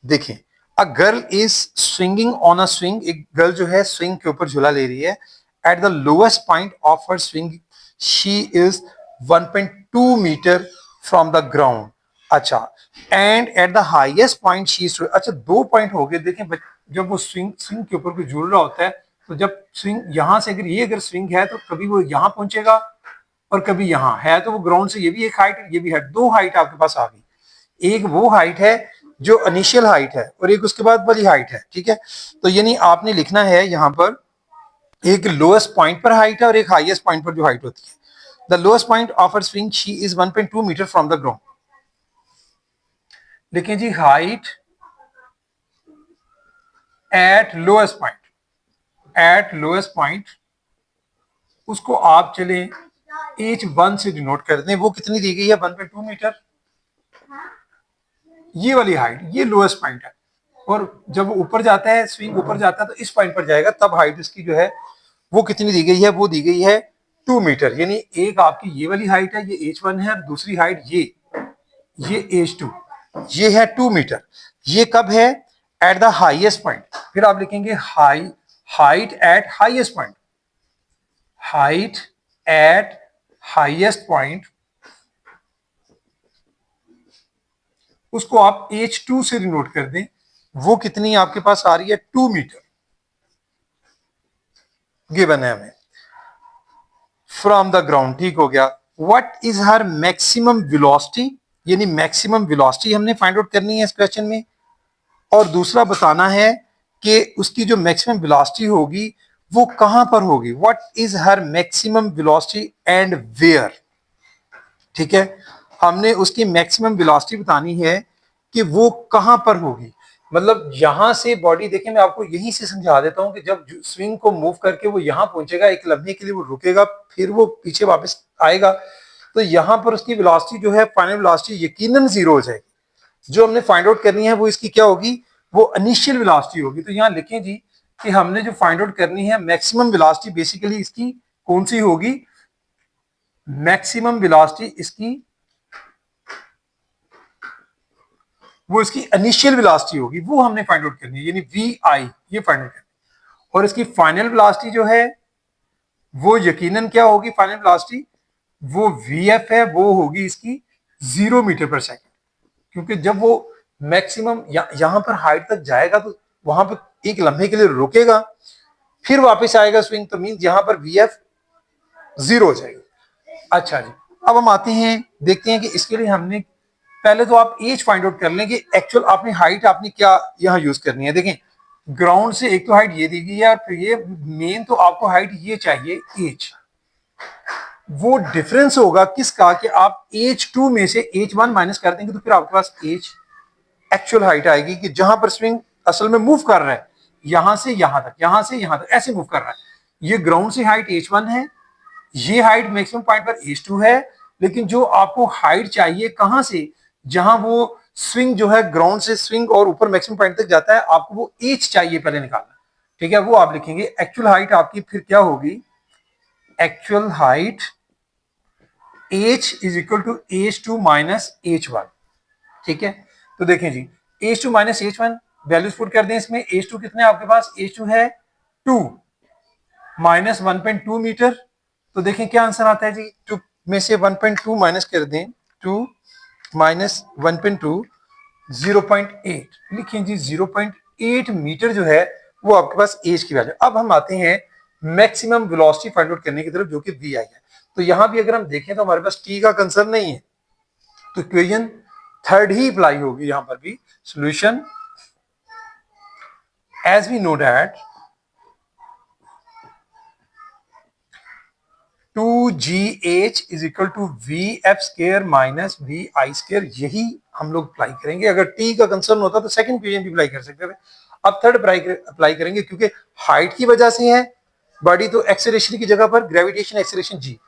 देखें, a girl is swinging on a swing, एक गर्ल जो है स्विंग के ऊपर झूला ले रही है। At the lowest point of her swing she is 1.2 metre from the ground. अच्छा, and at the highest point she is, अच्छा दो पॉइंट हो गए। देखें जब वो स्विंग स्विंग के ऊपर कोई झूल रहा होता है, तो जब स्विंग यहां से अगर स्विंग है तो कभी वो यहां पहुंचेगा और कभी यहां है, तो वो ग्राउंड से ये भी एक हाइट, ये भी है, दो हाइट आपके पास आ गई। एक वो हाइट है जो इनिशियल हाइट है और एक उसके बाद वाली हाइट है, ठीक है। तो यानी आपने लिखना है यहां पर एक लोएस्ट पॉइंट पर हाइट है और एक हाईएस्ट पॉइंट पर जो हाइट होती है। The lowest point of her swing she is 1.2 metre from the ground. लिखें जी, height at lowest point, at lowest point, उसको आप चले h1 से डिनोट कर दें। वो कितनी दी गई है? 1.2 मीटर। ये वाली हाइट, ये लोएस्ट पॉइंट है, और जब ऊपर जाता है, स्विंग ऊपर जाता है, तो इस पॉइंट पर जाएगा, तब हाइट इसकी जो है वो कितनी दी गई है? वो दी गई है 2 मीटर। यानी एक आपकी ये वाली हाइट है, ये h1 है, और दूसरी हाइट ये h2, ये है 2 मीटर। ये कब है? At the highest point. फिर आप लिखेंगे height eight highest point, height eight highest point, उसको आप h2 से डिनोट कर दें। वो कितनी आपके पास आ रही है? 2 मीटर गिवन है हमें फ्रॉम द ग्राउंड। ठीक हो गया। What is her maximum velocity, यानी मैक्सिमम वेलोसिटी हमने फाइंड आउट करनी है इस क्वेश्चन में। और दूसरा बताना है कि उसकी जो मैक्सिमम वेलोसिटी होगी वो कहां पर होगी। What is her maximum velocity and where. ठीक है, हमने उसकी मैक्सिमम वेलोसिटी बतानी है कि वो कहां पर होगी। मतलब यहां से बॉडी, देखिए मैं आपको यहीं से समझा देता हूं कि जब स्विंग को मूव करके वो यहां पहुंचेगा, एक लम्हे के लिए वो रुकेगा, फिर वो पीछे वापस आएगा, तो यहां पर उसकी वेलोसिटी जो है, फाइनल वेलोसिटी यकीनन जीरो हो जाएगी। जो हमने फाइंड आउट करनी है वो इसकी क्या होगी? वो इनिशियल वेलोसिटी होगी। तो यहां लिखें जी कि हमने जो फाइंड आउट करनी है मैक्सिमम वेलोसिटी, बेसिकली इसकी कौन सी होगी? मैक्सिमम वेलोसिटी इसकी, वो इसकी इनिशियल वेलोसिटी होगी, वो हमने फाइंड आउट करनी है, यानी वी आई, ये फाइंड आउट करनी है। और इसकी फाइनल वेलोसिटी जो है वो यकीनन क्या होगी? फाइनल वेलोसिटी वो वी एफ है, वो होगी इसकी 0 मीटर पर सेकेंड। क्योंकि जब वो मैक्सिमम यहां पर हाइट तक जाएगा, तो वहां पर एक लम्हे के लिए रुकेगा, फिर वापस आएगा स्विंग, तो मीन यहां पर वी एफ जीरो हो जाएगी। अच्छा जी, अब हम आते हैं, देखते हैं कि इसके लिए हमने पहले तो आप एज फाइंड आउट कर लें कि एक्चुअल आपने हाइट आपने क्या यहाँ यूज करनी है। देखें, ग्राउंड से एक तो हाइट ये दी गई है, और फिर ये मेन तो आपको हाइट ये चाहिए एज। वो डिफरेंस होगा किसका? कि आप h2 में से h1 माइनस कर देंगे, तो फिर आपके पास h एक्चुअल हाइट आएगी कि जहां पर स्विंग असल में मूव कर रहा है, यहां से यहां तक, यहां से यहां तक ऐसे मूव कर रहा है। ये ग्राउंड से हाइट h1 है, ये हाइट मैक्सिमम पॉइंट पर h2 है। लेकिन जो आपको हाइट चाहिए कहां से? जहां वो स्विंग जो है ग्राउंड से स्विंग और ऊपर मैक्सिमम पॉइंट तक जाता है, आपको वो h चाहिए पहले निकालना। ठीक है, वो आप लिखेंगे। एक्चुअल हाइट आपकी फिर क्या होगी? Actual height h is equal to h2 minus h1। ठीक है, तो देखें जी, h2 minus h1 values put कर दें इसमें। h2 कितने आपके पास? h2 है 2 माइनस 1.2 मीटर। तो देखें क्या आंसर आता है जी। 2 में से 1.2 माइनस कर दें, 2 माइनस 1.2, 0.8 लिखें जी। 0.8 मीटर जो है वो आपके पास एज की वैल्यू। अब हम आते हैं मैक्सिमम वेलोसिटी फाइंड आउट करने की तरफ, जो कि वी आई है। तो यहां भी अगर हम देखें तो हमारे पास टी का कंसर्न नहीं है, तो इक्वेशन थर्ड ही अप्लाई होगी यहां पर भी। Solution, as we know that 2gh is equal to V F square minus V I square, यही हम लोग अप्लाई करेंगे। अगर टी का कंसर्न होता तो सेकंड इक्वेशन भी अप्लाई कर सकते थे, अब थर्ड अप्लाई करेंगे, क्योंकि हाइट की वजह से है बॉडी, तो एक्सेलरेशन की जगह पर ग्रेविटेशन एक्सेलरेशन जी।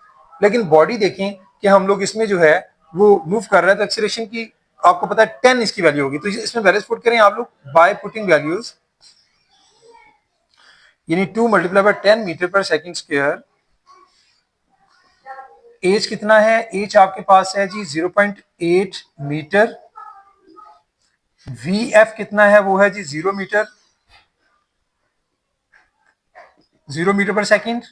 लेकिन बॉडी देखें कि हम लोग इसमें जो है वो मूव कर रहे हैं, तो एक्सेलरेशन की आपको पता है 10 इसकी वैल्यू होगी। तो इसमें वैल्यूज पुट करें आप लोग बाय पुटिंग वैल्यूज। यानी 2 multiply by 10 metre per second square. As कितना है, एज आपके पास है जी 0.8 मीटर। वी एफ कितना है, वो है जी 0 मीटर, 0 मीटर पर सेकंड,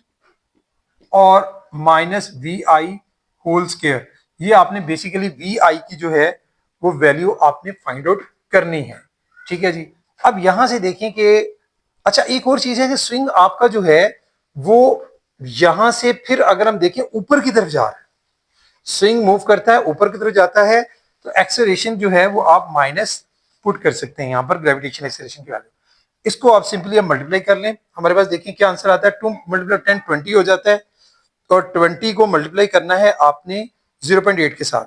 और minus V I whole square. ये आपने बेसिकली वी आई की जो है वो वैल्यू आपने फाइंड आउट करनी है। ठीक है जी। अब यहां से देखें कि अच्छा एक और चीज है कि स्विंग आपका जो है वो यहां से फिर अगर हम देखें ऊपर की तरफ जा रहा है, स्विंग मूव करता है ऊपर की तरफ जाता है, तो एक्सेलरेशन जो है वो आप माइनस पुट कर सकते हैं यहां पर ग्रेविटेशन एक्सेलरेशन की वैल्यू। इसको आप सिंपली हम मल्टीप्लाई कर लें, हमारे पास देखिए क्या आंसर आता है, 2 मल्टीप्लाई 10 20 हो जाता है, और 20 को मल्टीप्लाई करना है आपने 0.8 के साथ,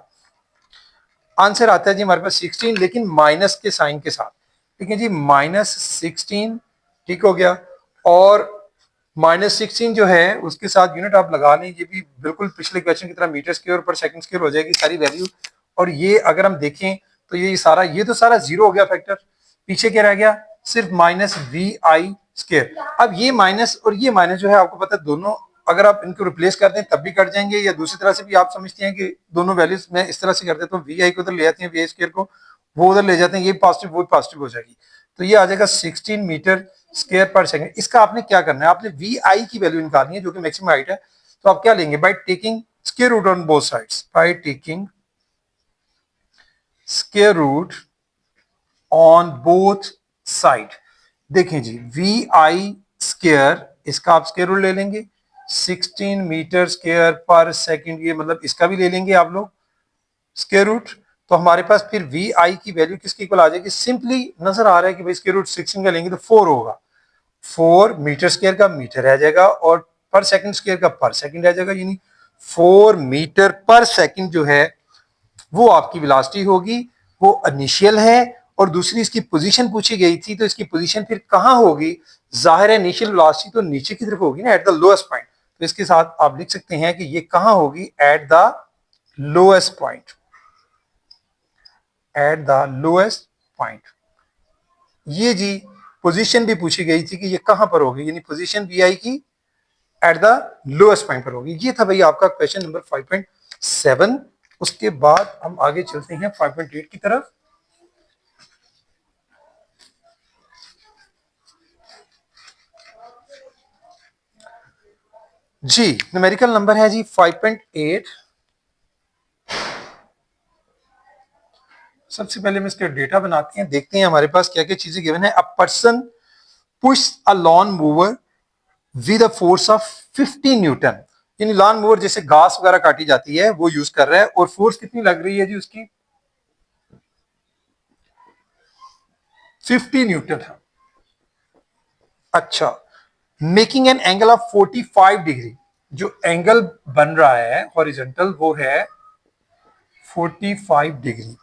आंसर आता है जी हमारे पास 16, लेकिन माइनस के साइन के साथ। ठीक है जी, -16 ठीक हो गया, और -16 जो है उसके साथ यूनिट आप लगा लें, ये भी बिल्कुल पिछले क्वेश्चन की तरह मीटर स्क्वायर पर सेकंड स्क्वायर हो जाएगी सारी वैल्यू। और ये अगर हम देखें तो ये सारा, ये तो सारा जीरो हो गया फैक्टर, पीछे क्या रह गया, सिर्फ माइनस वी आई स्क्वायर। अब ये माइनस और ये माइनस जो है आपको पता है दोनों अगर आप इनको रिप्लेस कर दें तब भी कट जाएंगे, या दूसरी तरह से भी आप समझते हैं कि दोनों वैल्यूज में इस तरह से करते हैं तो वी आई को उधर ले जाते हैं, वी आई स्क्वायर को वो उधर ले जाते हैं, ये पॉजिटिव वो पॉजिटिव हो जाएगी, तो ये आ जाएगा 16 मीटर स्क्वायर पर सेकंड। इसका आपने क्या करना है, आपने वी आई की वैल्यू निकालनी है जो कि मैक्सिमम हाइट है, तो आप क्या लेंगे, by taking square root on both sides, by taking square root on both side. देखें जी वी आई स्क्वायर, इसका आप स्क्वायर रूट ले लेंगे, 16 मीटर स्क्वायर पर सेकंड, ये मतलब इसका भी ले लेंगे आप लोग स्क्वायर रूट, तो हमारे पास फिर वी आई की वैल्यू किसकी इक्वल आ जाएगी, सिंपली नजर आ रहा है कि भाई स्क्वायर रूट 16 का लेंगे तो 4 होगा, 4 मीटर स्क्वायर का मीटर रह जाएगा और पर सेकंड स्क्वायर का पर सेकंड रह जाएगा, यानी 4 मीटर पर सेकंड जो है वो आपकी वेलोसिटी होगी, वो इनिशियल है, और दूसरी इसकी पोजीशन पूछी गई थी, तो इसकी पोजीशन फिर कहां होगी, जाहिर है इनिशियल वेलोसिटी तो नीचे की तरफ होगी ना, एट द लोएस्ट पॉइंट, तो इसके साथ आप लिख सकते हैं कि ये कहां होगी, eight the lowest point, eight the lowest point. ये जी पोजीशन भी पूछी गई थी कि ये कहां पर होगी, यानी पोजीशन वी आई की एट द लोएस्ट पॉइंट पर होगी। ये था भाई आपका क्वेश्चन नंबर 5.7। उसके बाद हम आगे चलते हैं 5.8 की तरफ। जी न्यूमेरिकल नंबर है जी 5.8। सबसे पहले हम इसका डेटा बनाते हैं, देखते हैं हमारे पास क्या क्या चीजें गिवन है। A person push a lawn mower with a force of 50 newton, यानी लॉन मूवर जैसे घास वगैरह काटी जाती है वो यूज कर रहा है, और फोर्स कितनी लग रही है जी उसकी, 50 न्यूटन है। अच्छा, making an angle of 45 degree, जो एंगल बन रहा है हॉरिजॉन्टल वो है 45 डिग्री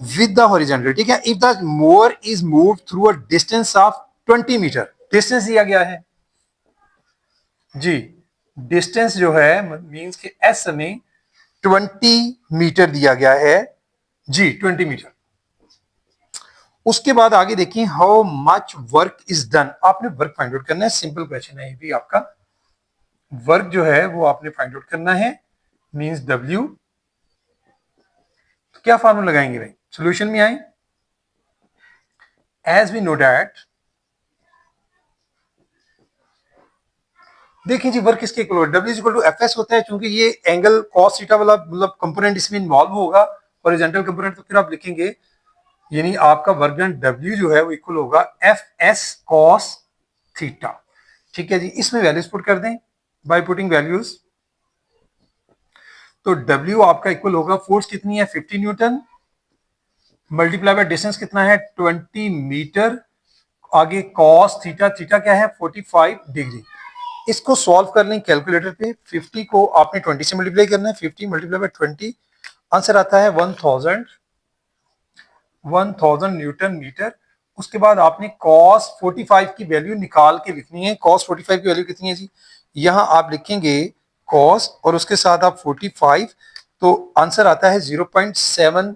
विद द हॉरिजॉन्टल। ठीक है, if the mower is move through a distance of 20 metre, distance दिया गया है जी, डिस्टेंस जो है मींस के एस हमें 20 मीटर दिया गया है जी, 20 मीटर। उसके बाद आगे देखिए, how much work is done, आपने वर्क फाइंड आउट करना है, सिंपल क्वेश्चन है ये भी आपका, वर्क जो है वो आपने फाइंड आउट करना है, मींस डब्ल्यू। तो क्या फॉर्मूला लगाएंगे भाई, सॉल्यूशन में आए, एज वी नो दैट, देखिए जी वर्क किसके इक्वल, W is equal to F S होता है, क्योंकि ये एंगल कॉस थीटा वाला मतलब कंपोनेंट इसमें इन्वॉल्व होगा, हॉरिजॉन्टल कंपोनेंट, तो फिर आप लिखेंगे यानी आपका वर्क डन डब्ल्यू जो है वो इक्वल होगा एफ एस कॉस थीटा। ठीक है जी, इसमें वैल्यूज पुट कर दें बाय पुटिंग वैल्यूज, तो डब्ल्यू आपका इक्वल होगा, फोर्स कितनी है 50 न्यूटन, मल्टीप्लाई बाय डिस्टेंस कितना है 20 मीटर, आगे कॉस थीटा, थीटा क्या है 45 डिग्री। इसको सॉल्व कर लें कैलकुलेटर पे, 50 को आपने 20 से मल्टीप्लाई करना है, 50 मल्टीप्लाई बाय 20, आंसर आता है 1000 न्यूटन मीटर। उसके बाद आपने cos 45 की वैल्यू निकाल के लिखनी है, cos 45 की वैल्यू कितनी है जी, यहां आप लिखेंगे cos और उसके साथ आप 45, तो आंसर आता है 0.707,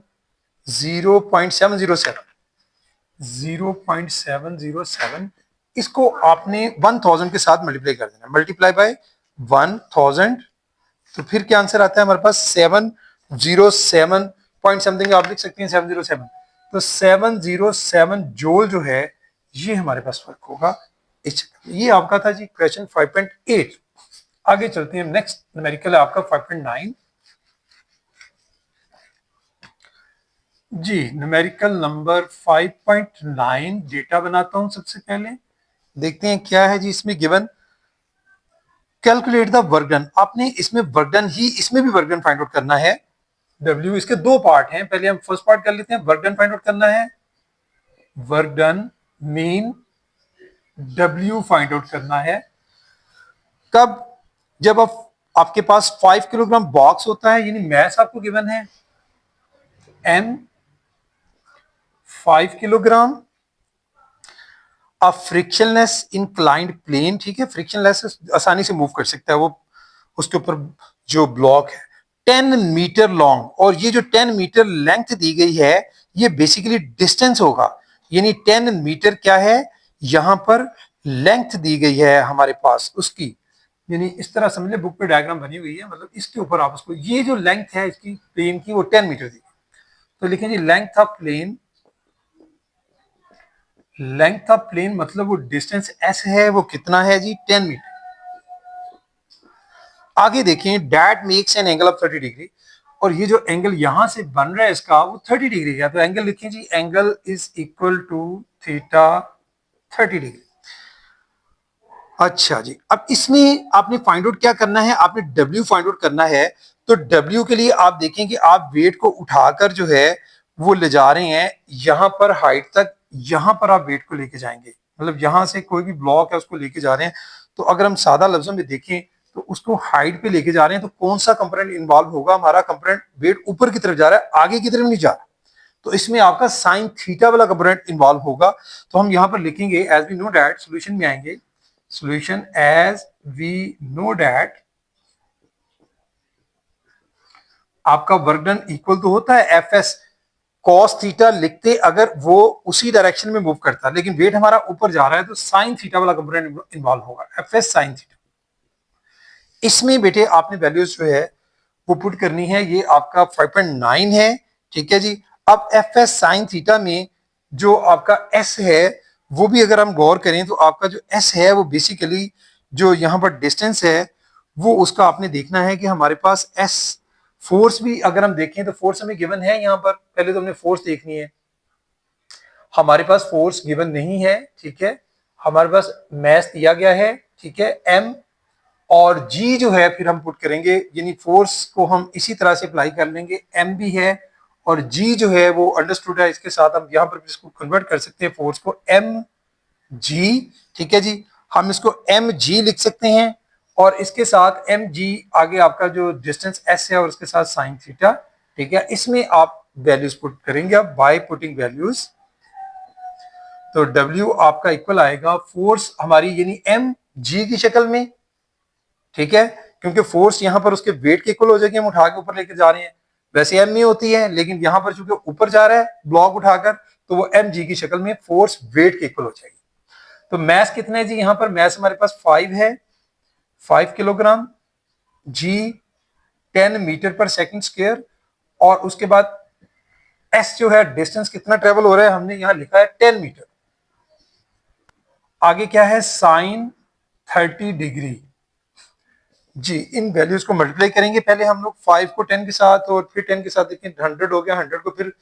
0.707। इसको आपने 1000 के साथ मल्टीप्लाई कर देना, मल्टीप्लाई बाय 1000, तो फिर क्या आंसर आता है हमारे पास 707 पॉइंट समथिंग, आप लिख सकते हैं 707। तो 707 जूल जो है ये हमारे पास वर्क होगा। ये आपका था जी क्वेश्चन 5.8। आगे चलते हैं, नेक्स्ट न्यूमेरिकल है आपका 5.9। जी न्यूमेरिकल नंबर 5.9 डेटा बनाता हूं। सबसे पहले देखते हैं क्या है जी इसमें given. Calculate the work done, आपने इसमें वर्क डन ही, इसमें भी वर्क डन फाइंड आउट करना है। W इसके दो पार्ट हैं, पहले हम फर्स्ट पार्ट कर लेते हैं। वर्क डन फाइंड आउट करना है, work done mean W find out करना है। कब? जब आपके पास 5 किलोग्राम बॉक्स होता है, यानी मैस आपको गिवन है M 5 kilogram, frictionless inclined plane, ठीक है, फ्रिक्शनलेस आसानी से मूव कर सकता है वो, उसके ऊपर जो ब्लॉक है 10 मीटर लॉन्ग, और ये जो 10 मीटर लेंथ दी गई है ये बेसिकली डिस्टेंस होगा, यानी 10 मीटर क्या है यहां पर लेंथ दी गई है हमारे पास उसकी, यानी इस तरह समझ ले, बुक पे डायग्राम बनी हुई है, मतलब इसके ऊपर आप उसको, ये जो लेंथ है इसकी प्लेन की वो 10 मीटर दी, तो लिखें जी length of plane, length of plane मतलब वो डिस्टेंस s है वो कितना है जी 10 मीटर। आगे देखें, that makes an angle of 30 degree, और ये जो एंगल यहां से बन रहा है इसका वो 30 डिग्री का, तो एंगल लिखें जी angle is equal to theta 30 degree. अच्छा जी, अब इसमें आपने फाइंड आउट क्या करना है, आपने W फाइंड आउट करना है। तो W के लिए आप देखें कि आप वेट को उठाकर जो है वो ले जा रहे हैं यहां पर हाइट तक, यहां पर आप वेट को लेके जाएंगे, मतलब यहां से कोई भी ब्लॉक है उसको लेके जा रहे हैं। तो अगर हम सादा लफ्जों में देखें तो उसको हाइट पे लेके जा रहे हैं, तो कौन सा कंपोनेंट इन्वॉल्व होगा, हमारा कंपोनेंट वेट ऊपर की तरफ जा रहा है, आगे की तरफ नहीं जा रहा, तो इसमें आपका साइन थीटा वाला कंपोनेंट इन्वॉल्व होगा। तो हम यहां पर लिखेंगे as we know that, solution में आएंगे, solution as we know that आपका वर्क डन इक्वल तो होता है एफ एस कॉस थीटा, लिखते अगर वो उसी डायरेक्शन में मूव करता है, लेकिन वेट हमारा ऊपर जा रहा है तो साइन थीटा वाला कंपोनेंट इन्वॉल्व होगा, एफ एस साइन थीटा। इसमें बेटे आपने वैल्यूज जो है वो पुट करनी है, ये आपका 5.9 है, ठीक है जी। अब एफ एस साइन थीटा में जो आपका एस है वो भी अगर हम गौर करें तो आपका जो एस है वो बेसिकली जो यहाँ पर डिस्टेंस है वो उसका आपने देखना है कि हमारे पास एस, फोर्स भी अगर हम देखें तो फोर्स हमें गिवन है यहाँ पर, पहले तो हमने फोर्स देखनी है, हमारे पास फोर्स गिवन नहीं है, ठीक है, हमारे पास मैस दिया गया है, ठीक है, एम, और जी जो है फिर हम पुट करेंगे, यानी फोर्स को हम इसी तरह से अप्लाई कर लेंगे, एम भी है और जी जो है वो अंडरस्टूड है, इसके साथ हम यहाँ पर इसको कन्वर्ट कर सकते हैं फोर्स को एम जी, ठीक है जी, हम इसको एम जी लिख सकते हैं, और इसके साथ एम जी आगे आपका जो डिस्टेंस एस है और उसके साथ साइन थीटा, ठीक है, इसमें आप वैल्यूज पुट करेंगे आप बाय पुटिंग वैल्यूज। तो W आपका इक्वल आएगा फोर्स हमारी यानी एम जी की शक्ल में, ठीक है, क्योंकि फोर्स यहां पर उसके वेट के इक्वल हो जाएगी, हम उठा के ऊपर लेकर जा रहे हैं, वैसे एम ही होती है, लेकिन यहां पर चूंकि ऊपर जा रहा है ब्लॉक उठाकर तो वो एम जी की शक्ल में फोर्स वेट के इक्वल हो जाएगी। तो मैस कितना है जी, यहां पर मैस हमारे पास 5 है, 5 किलोग्राम, जी 10 मीटर पर सेकंड स्क्वायर, और उसके बाद एस जो है डिस्टेंस कितना ट्रेवल हो रहा है हमने यहां लिखा है 10 मीटर। आगे क्या है साइन 30 डिग्री, जी इन वैल्यूज को मल्टीप्लाई करेंगे, पहले हम लोग 5 को 10 के साथ और फिर 10 के साथ देखें 100 हो गया, 100 को फिर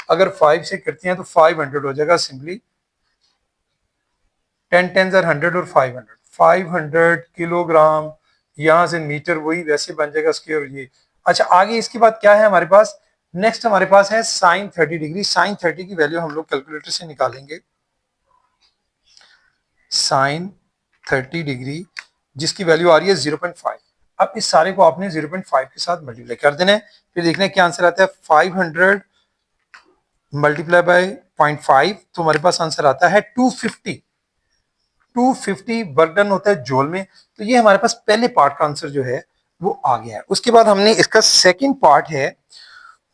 अगर 5 से करते हैं तो 500 हो जाएगा, सिंपली 10 10 आर 100 और 500 किलोग्राम, यहां से मीटर वही वैसे बन जाएगा स्क्वायर ये। अच्छा आगे इसके बाद क्या है हमारे पास, नेक्स्ट हमारे पास है साइन 30 डिग्री, साइन 30 की वैल्यू हम लोग कैलकुलेटर से निकालेंगे, साइन 30 डिग्री जिसकी वैल्यू आ रही है 0.5। अब इस सारे को आपने 0.5 के साथ मल्टीप्लाई कर देना है, फिर देखना है क्या आंसर आता है, 500 मल्टीप्लाई बाय 0.5, तो हमारे पास आंसर आता है 250, 250 वर्क डन होता है जूल में। तो ये हमारे पास पहले पार्ट का आंसर जो है वो आ गया है। उसके बाद हमने इसका सेकंड पार्ट है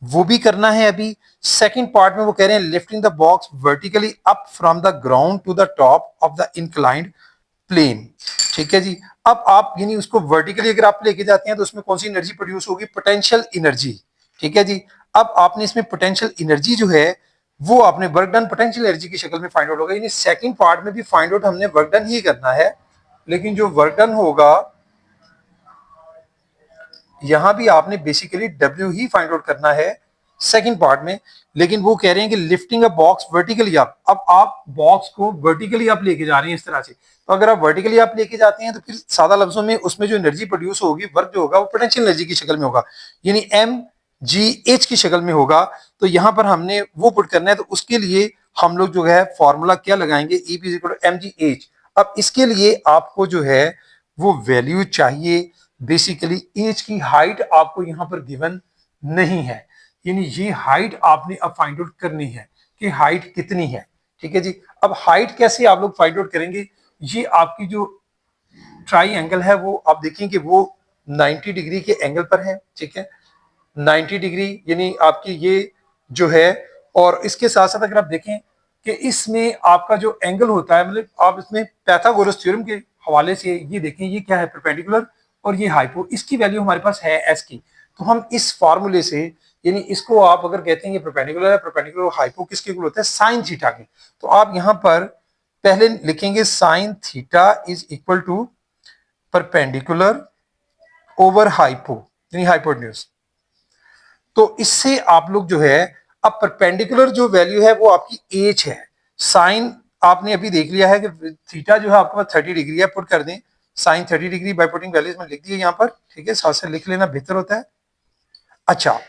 वो भी करना है अभी। सेकंड पार्ट में वो कह रहे हैं lifting the box vertically up from the ground to the top of the inclined plane. ठीक है जी। अब आप यानी उसको वर्टिकली अगर आप लेके जाते हैं तो उसमें कौन सी एनर्जी प्रोड्यूस होगी, पोटेंशियल एनर्जी। ठीक है जी। अब आपने इसमें पोटेंशियल एनर्जी जो है वो आपने वर्क डन पोटेंशियल एनर्जी की शक्ल में फाइंड आउट होगा, यानी सेकंड पार्ट में भी फाइंड आउट हमने वर्क डन ही करना है, लेकिन जो वर्क डन होगा यहां भी आपने बेसिकली डब्ल्यू ही फाइंड आउट करना है सेकंड पार्ट में। लेकिन वो कह रहे हैं कि लिफ्टिंग अ बॉक्स वर्टिकली अप, अब आप बॉक्स को वर्टिकली आप लेके जा रहे हैं इस तरह से, तो अगर आप वर्टिकली आप लेके जाते हैं तो फिर सादा लफ्जों में उसमें जो एनर्जी प्रोड्यूस होगी, वर्क जो होगा वो पोटेंशियल एनर्जी की शक्ल में होगा, यानी एम जी एच की शक्ल में होगा। तो यहां पर हमने वो पुट करना है, तो उसके लिए हम लोग जो है फॉर्मूला क्या लगाएंगे, E P equal to M G H. अब इसके लिए आपको जो है वो वैल्यू चाहिए, बेसिकली एज की हाइट आपको यहां पर गिवन नहीं है, यानी ये हाइट आपने अब फाइंड आउट करनी है कि हाइट कितनी है। ठीक है जी। अब हाइट कैसे आप लोग फाइंड आउट करेंगे, ये आपकी जो ट्राई एंगल है वो आप देखेंगे वो 90 डिग्री के एंगल पर है। ठीक है, 90 डिग्री यानी आपकी ये जो है, और इसके साथ साथ अगर आप देखें कि इसमें आपका जो एंगल होता है, मतलब आप इसमें पाइथागोरस थ्योरम के हवाले से ये देखें, ये क्या है, परपेंडिकुलर और ये हाइपो, इसकी वैल्यू हमारे पास है एस की। तो हम इस फार्मूले से, यानी इसको आप अगर कहते हैं ये परपेंडिकुलर है, परपेंडिकुलर और हाइपो किसके इक्वल होता है, साइन थीटा के। तो आप यहां पर पहले लिखेंगे sine theta is equal to perpendicular over hypo, यानी हाइपोटेन्यूज। तो इससे आप लोग जो है, अब परपेंडिकुलर जो वैल्यू है वो आपकी एच है, साइन आपने अभी देख लिया है कि थीटा जो है आपके पास 30 डिग्री है, पुट कर दें sine 30 degree by putting values में लिख दिए यहाँ पर। ठीक है, साथ से लिख लेना बेहतर होता है। अच्छा,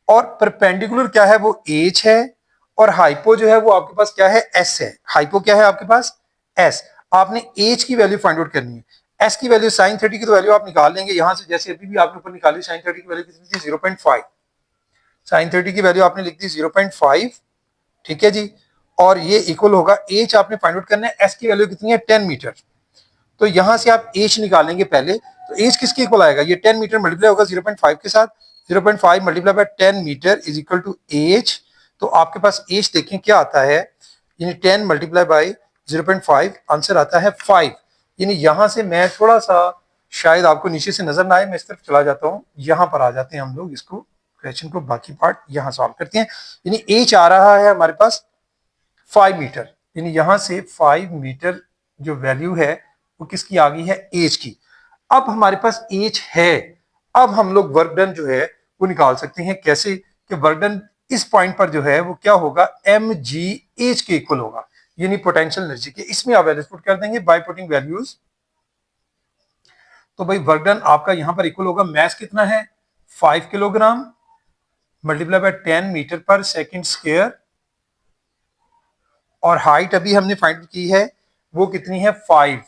और परपेंडिकुलर क्या है, वो एच है, और हाइपो जो है वो आपके पास क्या है, एस है। हाइपो क्या है आपके पास, एस। आपने एच की वैल्यू फाइंड आउट करनी है, एस की वैल्यू साइन 30 की तो वैल्यू आप निकाल लेंगे यहां से, जैसे अभी भी आपने ऊपर निकाली, साइन 30 की वैल्यू कितनी थी, 0.5। साइन 30 की वैल्यू आपने लिख दी 0.5। ठीक है जी। और ये इक्वल होगा, एच आपने फाइंड आउट करना है, एस की वैल्यू कितनी है, 10 मीटर। तो यहां से आप एच निकालेंगे पहले, तो एच किसके इक्वल आएगा, ये 10 मीटर मल्टीप्लाई होगा 0.5 के साथ, 0.5 multiply by 10 metre is equal to H. तो आपके पास एच देखें क्या आता है, यानी 10 मल्टीप्लाई बाय 0.5, आंसर आता है 5। यानी यहां से मैं थोड़ा सा, शायद आपको नीचे से नजर ना आए, मैं इस तरफ चला जाता हूं, यहां पर आ जाते हैं हम लोग, इसको क्वेश्चन को बाकी पार्ट यहां सॉल्व करते हैं। यानी एच आ रहा है हमारे पास 5 मीटर, यानी यहां से 5 मीटर जो वैल्यू है वो किसकी आ गई है, एज की। अब हमारे पास एज है, अब हम लोग वर्क डन जो है वो निकाल सकते हैं, कैसे कि वर्क डन इस पॉइंट पर जो है वो क्या होगा, एम जी एच के इक्वल होगा, यानी पोटेंशियल एनर्जी के। इसमें आप वैल्यूज पुट कर देंगे बाय पुटिंग वैल्यूज। तो भाई वर्क डन आपका यहां पर इक्वल होगा, मैस कितना है 5 kilogram multiply by 10 metre per second square, और हाइट अभी हमने फाइंड की है वो कितनी है 5।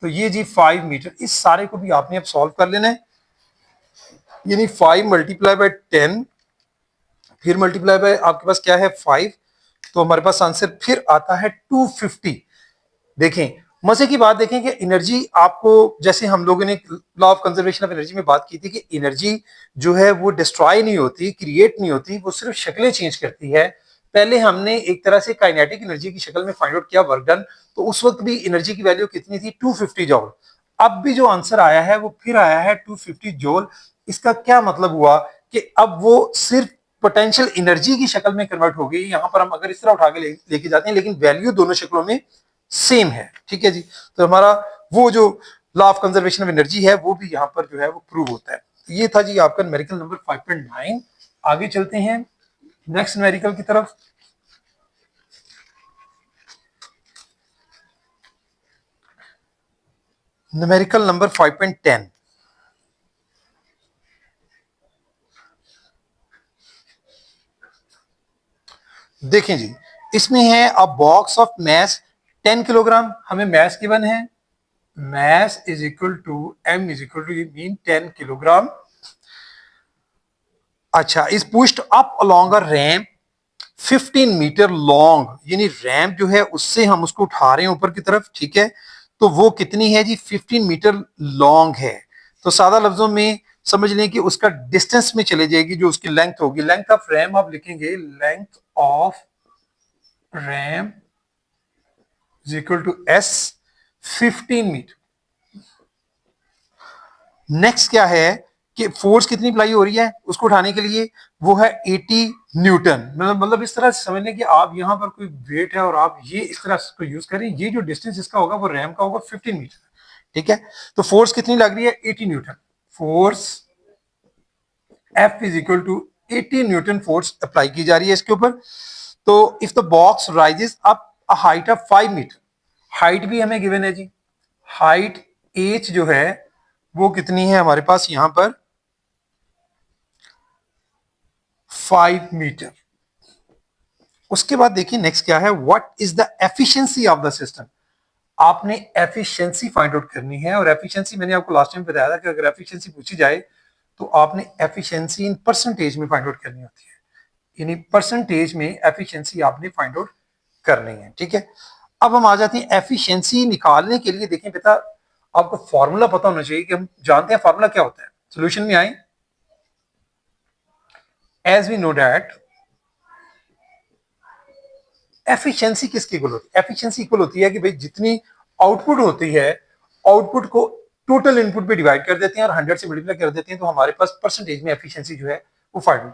तो ये जी 5 मीटर, इस सारे को भी आपने अब सॉल्व कर लेना है, यानी 5 मल्टीप्लाई बाय 10 फिर मल्टीप्लाई बाय आपके पास क्या है 5, तो हमारे पास आंसर फिर आता है 250। देखें मजे की बात, देखें कि एनर्जी आपको, जैसे हम लोगों ने law of conservation of energy में बात की थी कि एनर्जी जो है वो डिस्ट्रॉय नहीं होती, क्रिएट नहीं होती, वो सिर्फ शक्लें चेंज करती है। पहले हमने एक तरह से काइनेटिक एनर्जी की शक्ल में फाइंड आउट किया वर्क डन, तो उस वक्त भी एनर्जी की वैल्यू कितनी थी 250 जॉल। अब भी जो आंसर आया है वो फिर आया है 250 जॉल। इसका क्या मतलब हुआ कि अब वो सिर्फ पोटेंशियल एनर्जी की शक्ल में कन्वर्ट हो गई। यहां पर हम अगर इस तरह उठा के लेके जाते हैं, लेकिन वैल्यू दोनों शक्लों में सेम है। ठीक है जी। तो हमारा वो जो law of conservation of energy है वो भी यहाँ पर जो है वो प्रूव होता है। तो ये था जी आपका न्यूमेरिकल नंबर 5.9। आगे चलते हैं नेक्स्ट न्यूमेरिकल की तरफ। न्यूमेरिकल नंबर 5.10, देखें जी, इसमें है अ बॉक्स ऑफ मैस 10 किलोग्राम, हमें मैस गिवन है, mass is equal to m is equal to, ये मीन 10 किलोग्राम। अच्छा, is pushed up along a ramp 15 metre long, यानी रैंप जो है उससे हम उसको उठा रहे हैं ऊपर की तरफ। ठीक है, तो वो कितनी है जी 15 मीटर लॉन्ग है। तो सादा लफ्जों में समझ लें कि उसका डिस्टेंस में चले जाएगी, जो उसकी लेंथ होगी, लेंथ ऑफ रैम आप लिखेंगे length of ramp is equal to S 15 metre. Next क्या है कि फोर्स कितनी अप्लाई हो रही है उसको उठाने के लिए, वो है 80 न्यूटन। मतलब इस तरह से समझ लें कि आप यहां पर कोई वेट है और आप ये इस तरह को यूज करें, ये जो डिस्टेंस इसका होगा वो रैम का होगा 15 मीटर, ठीक है। तो फोर्स कितनी लग रही है 80 newton. Force F is equal to 80 newton force apply की जा रही है इसके ऊपर। तो if the box rises up a height of 5 metre, height भी हमें गिवन है जी, हाइट h जो है वो कितनी है हमारे पास यहां पर 5 मीटर। उसके बाद देखिए नेक्स्ट क्या है, what is the efficiency of the system. आपने एफिशिएंसी फाइंड आउट करनी है, और एफिशिएंसी मैंने आपको लास्ट टाइम बताया था कि अगर एफिशिएंसी पूछी जाए तो आपने एफिशिएंसी इन परसेंटेज में फाइंड आउट करनी होती है, यानी परसेंटेज में एफिशिएंसी आपने फाइंड आउट करनी है, ठीक है। अब हम आ जाते हैं एफिशिएंसी निकालने के लिए। देखें बेटा, आपको फॉर्मूला पता होना चाहिए कि हम जानते हैं फॉर्मूला क्या होता है। सोल्यूशन में आए, as we know that efficiency किसकी इक्वल होती है, एफिशिएंसी इक्वल होती है कि भाई जितनी आउटपुट होती है, आउटपुट को टोटल इनपुट पे डिवाइड कर देते हैं और 100 से मल्टीप्लाई कर देते हैं, तो हमारे पास परसेंटेज में एफिशिएंसी जो है वो फाइंड।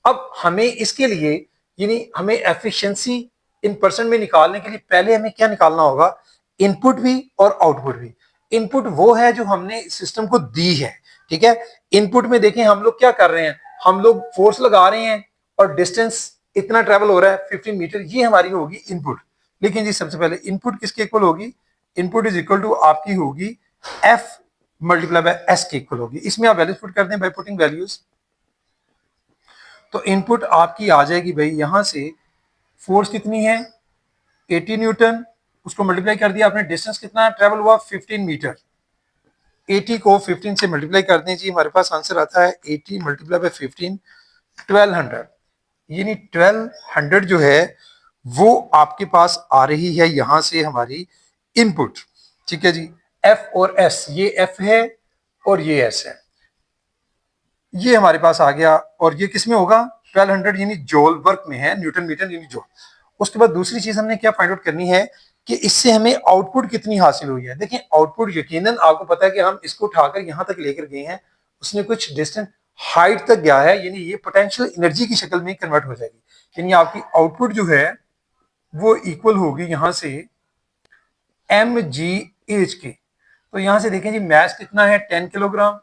अब हमें इसके लिए, यानी हमें एफिशिएंसी इन परसेंट में निकालने के लिए पहले हमें क्या निकालना होगा, इनपुट भी और आउटपुट भी। इनपुट वो है जो हमने सिस्टम को दी है, ठीक है। इनपुट में देखें हम लोग क्या कर रहे हैं, हम लोग फोर्स लगा रहे हैं और डिस्टेंस इतना ट्रेवल हो रहा है 15 मीटर, ये हमारी होगी इनपुट। लेकिन जी सबसे पहले इनपुट किसके इक्वल होगी, इनपुट इज इक्वल टू आपकी होगी एफ मल्टीप्लाई बाय एस के इक्वल होगी। इसमें आप वैल्यूज पुट कर दें बाय पुटिंग वैल्यूज, तो इनपुट आपकी आ जाएगी भाई यहां से, फोर्स कितनी है 80 न्यूटन, उसको मल्टीप्लाई कर दिया आपने, डिस्टेंस कितना ट्रेवल हुआ 15 मीटर, 80 को 15 से मल्टीप्लाई कर दें जी, हमारे पास आंसर आता है 80 मल्टीप्लाई बाय 15 1200, यानी 1200 जो है वो आपके पास आ रही है यहां से हमारी इनपुट, ठीक है जी। एफ और एस, ये एफ है और ये एस है, ये हमारे पास आ गया, और ये किस में होगा 1200 यानी जॉल वर्क में है, न्यूटन मीटर यानी जॉल। उसके बाद दूसरी चीज हमने क्या फाइंड आउट करनी है कि इससे हमें आउटपुट कितनी हासिल हुई है। देखिए आउटपुट यकीनन आपको पता है कि हम इसको उठाकर यहां तक लेकर गए हैं, उसने कुछ डिस्टेंस हाइट तक गया है, यानी ये पोटेंशियल एनर्जी की शक्ल में कन्वर्ट हो जाएगी, यानी आपकी आउटपुट जो है वो इक्वल होगी यहां से एम जी एच के। तो यहां से देखें जी मैस कितना है 10 किलोग्राम,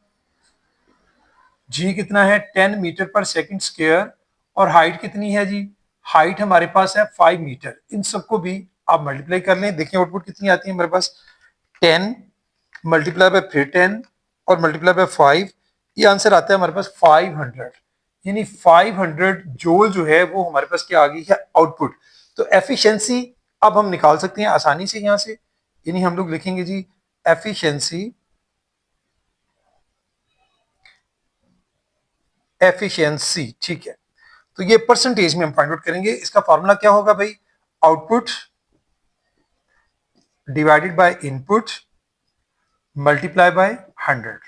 जी कितना है 10 मीटर पर सेकंड स्क्वायर, और हाइट कितनी है जी, हाइट हमारे पास है 5 मीटर। इन सबको भी आप मल्टीप्लाई कर लें, देखिए आउटपुट कितनी आती है हमारे पास 10 मल्टीप्लाई बाय फिर 10 और मल्टीप्लाई बाय 5, ये आंसर आता है हमारे पास 500, यानी 500 जूल जो है वो हमारे पास क्या आ गई है आउटपुट। तो एफिशिएंसी अब हम निकाल सकते हैं आसानी से यहां से, यानी हम लोग लिखेंगे जी एफिशिएंसी, एफिशिएंसी, ठीक है। तो ये परसेंटेज में हम फाइंड आउट करेंगे, इसका फॉर्मूला क्या होगा भाई, output divided by input multiply by 100,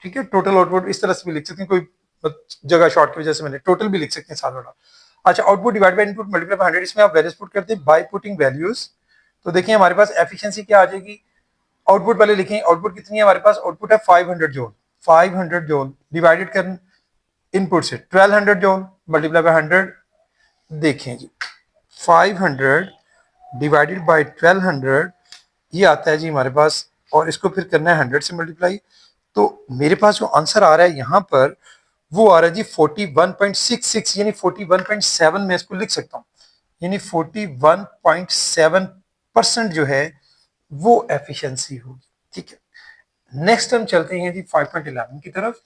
ठीक है। टोटल आउटपुट इस तरह से भी लिख सकते हैं, कोई जगह शॉर्ट की वजह से मैंने टोटल भी लिख सकते हैं साथ वाला। अच्छा, output divide by input multiply by 100, इसमें आप वैल्यूज पुट करते हैं बाय पुटिंग वैल्यूज। तो देखिए हमारे पास एफिशिएंसी क्या आ जाएगी, आउटपुट पहले लिखें, आउटपुट कितनी है हमारे पास, आउटपुट है 500 जूल, 500 जूल डिवाइडेड कर इनपुट से 1200 जूल मल्टीप्लाई बाय 100। देखें जी 500 डिवाइडेड बाय 1200 ये आता है जी हमारे पास, और इसको फिर करना है 100 से मल्टीप्लाई। तो मेरे पास जो आंसर आ रहा है यहां पर वो आ रहा है जी 41.66, यानी 41.7 में इसको लिख सकता हूं, यानी 41.7% जो है वो एफिशिएंसी होगी, ठीक है। नेक्स्ट हम चलते हैं जी 5.11 की तरफ।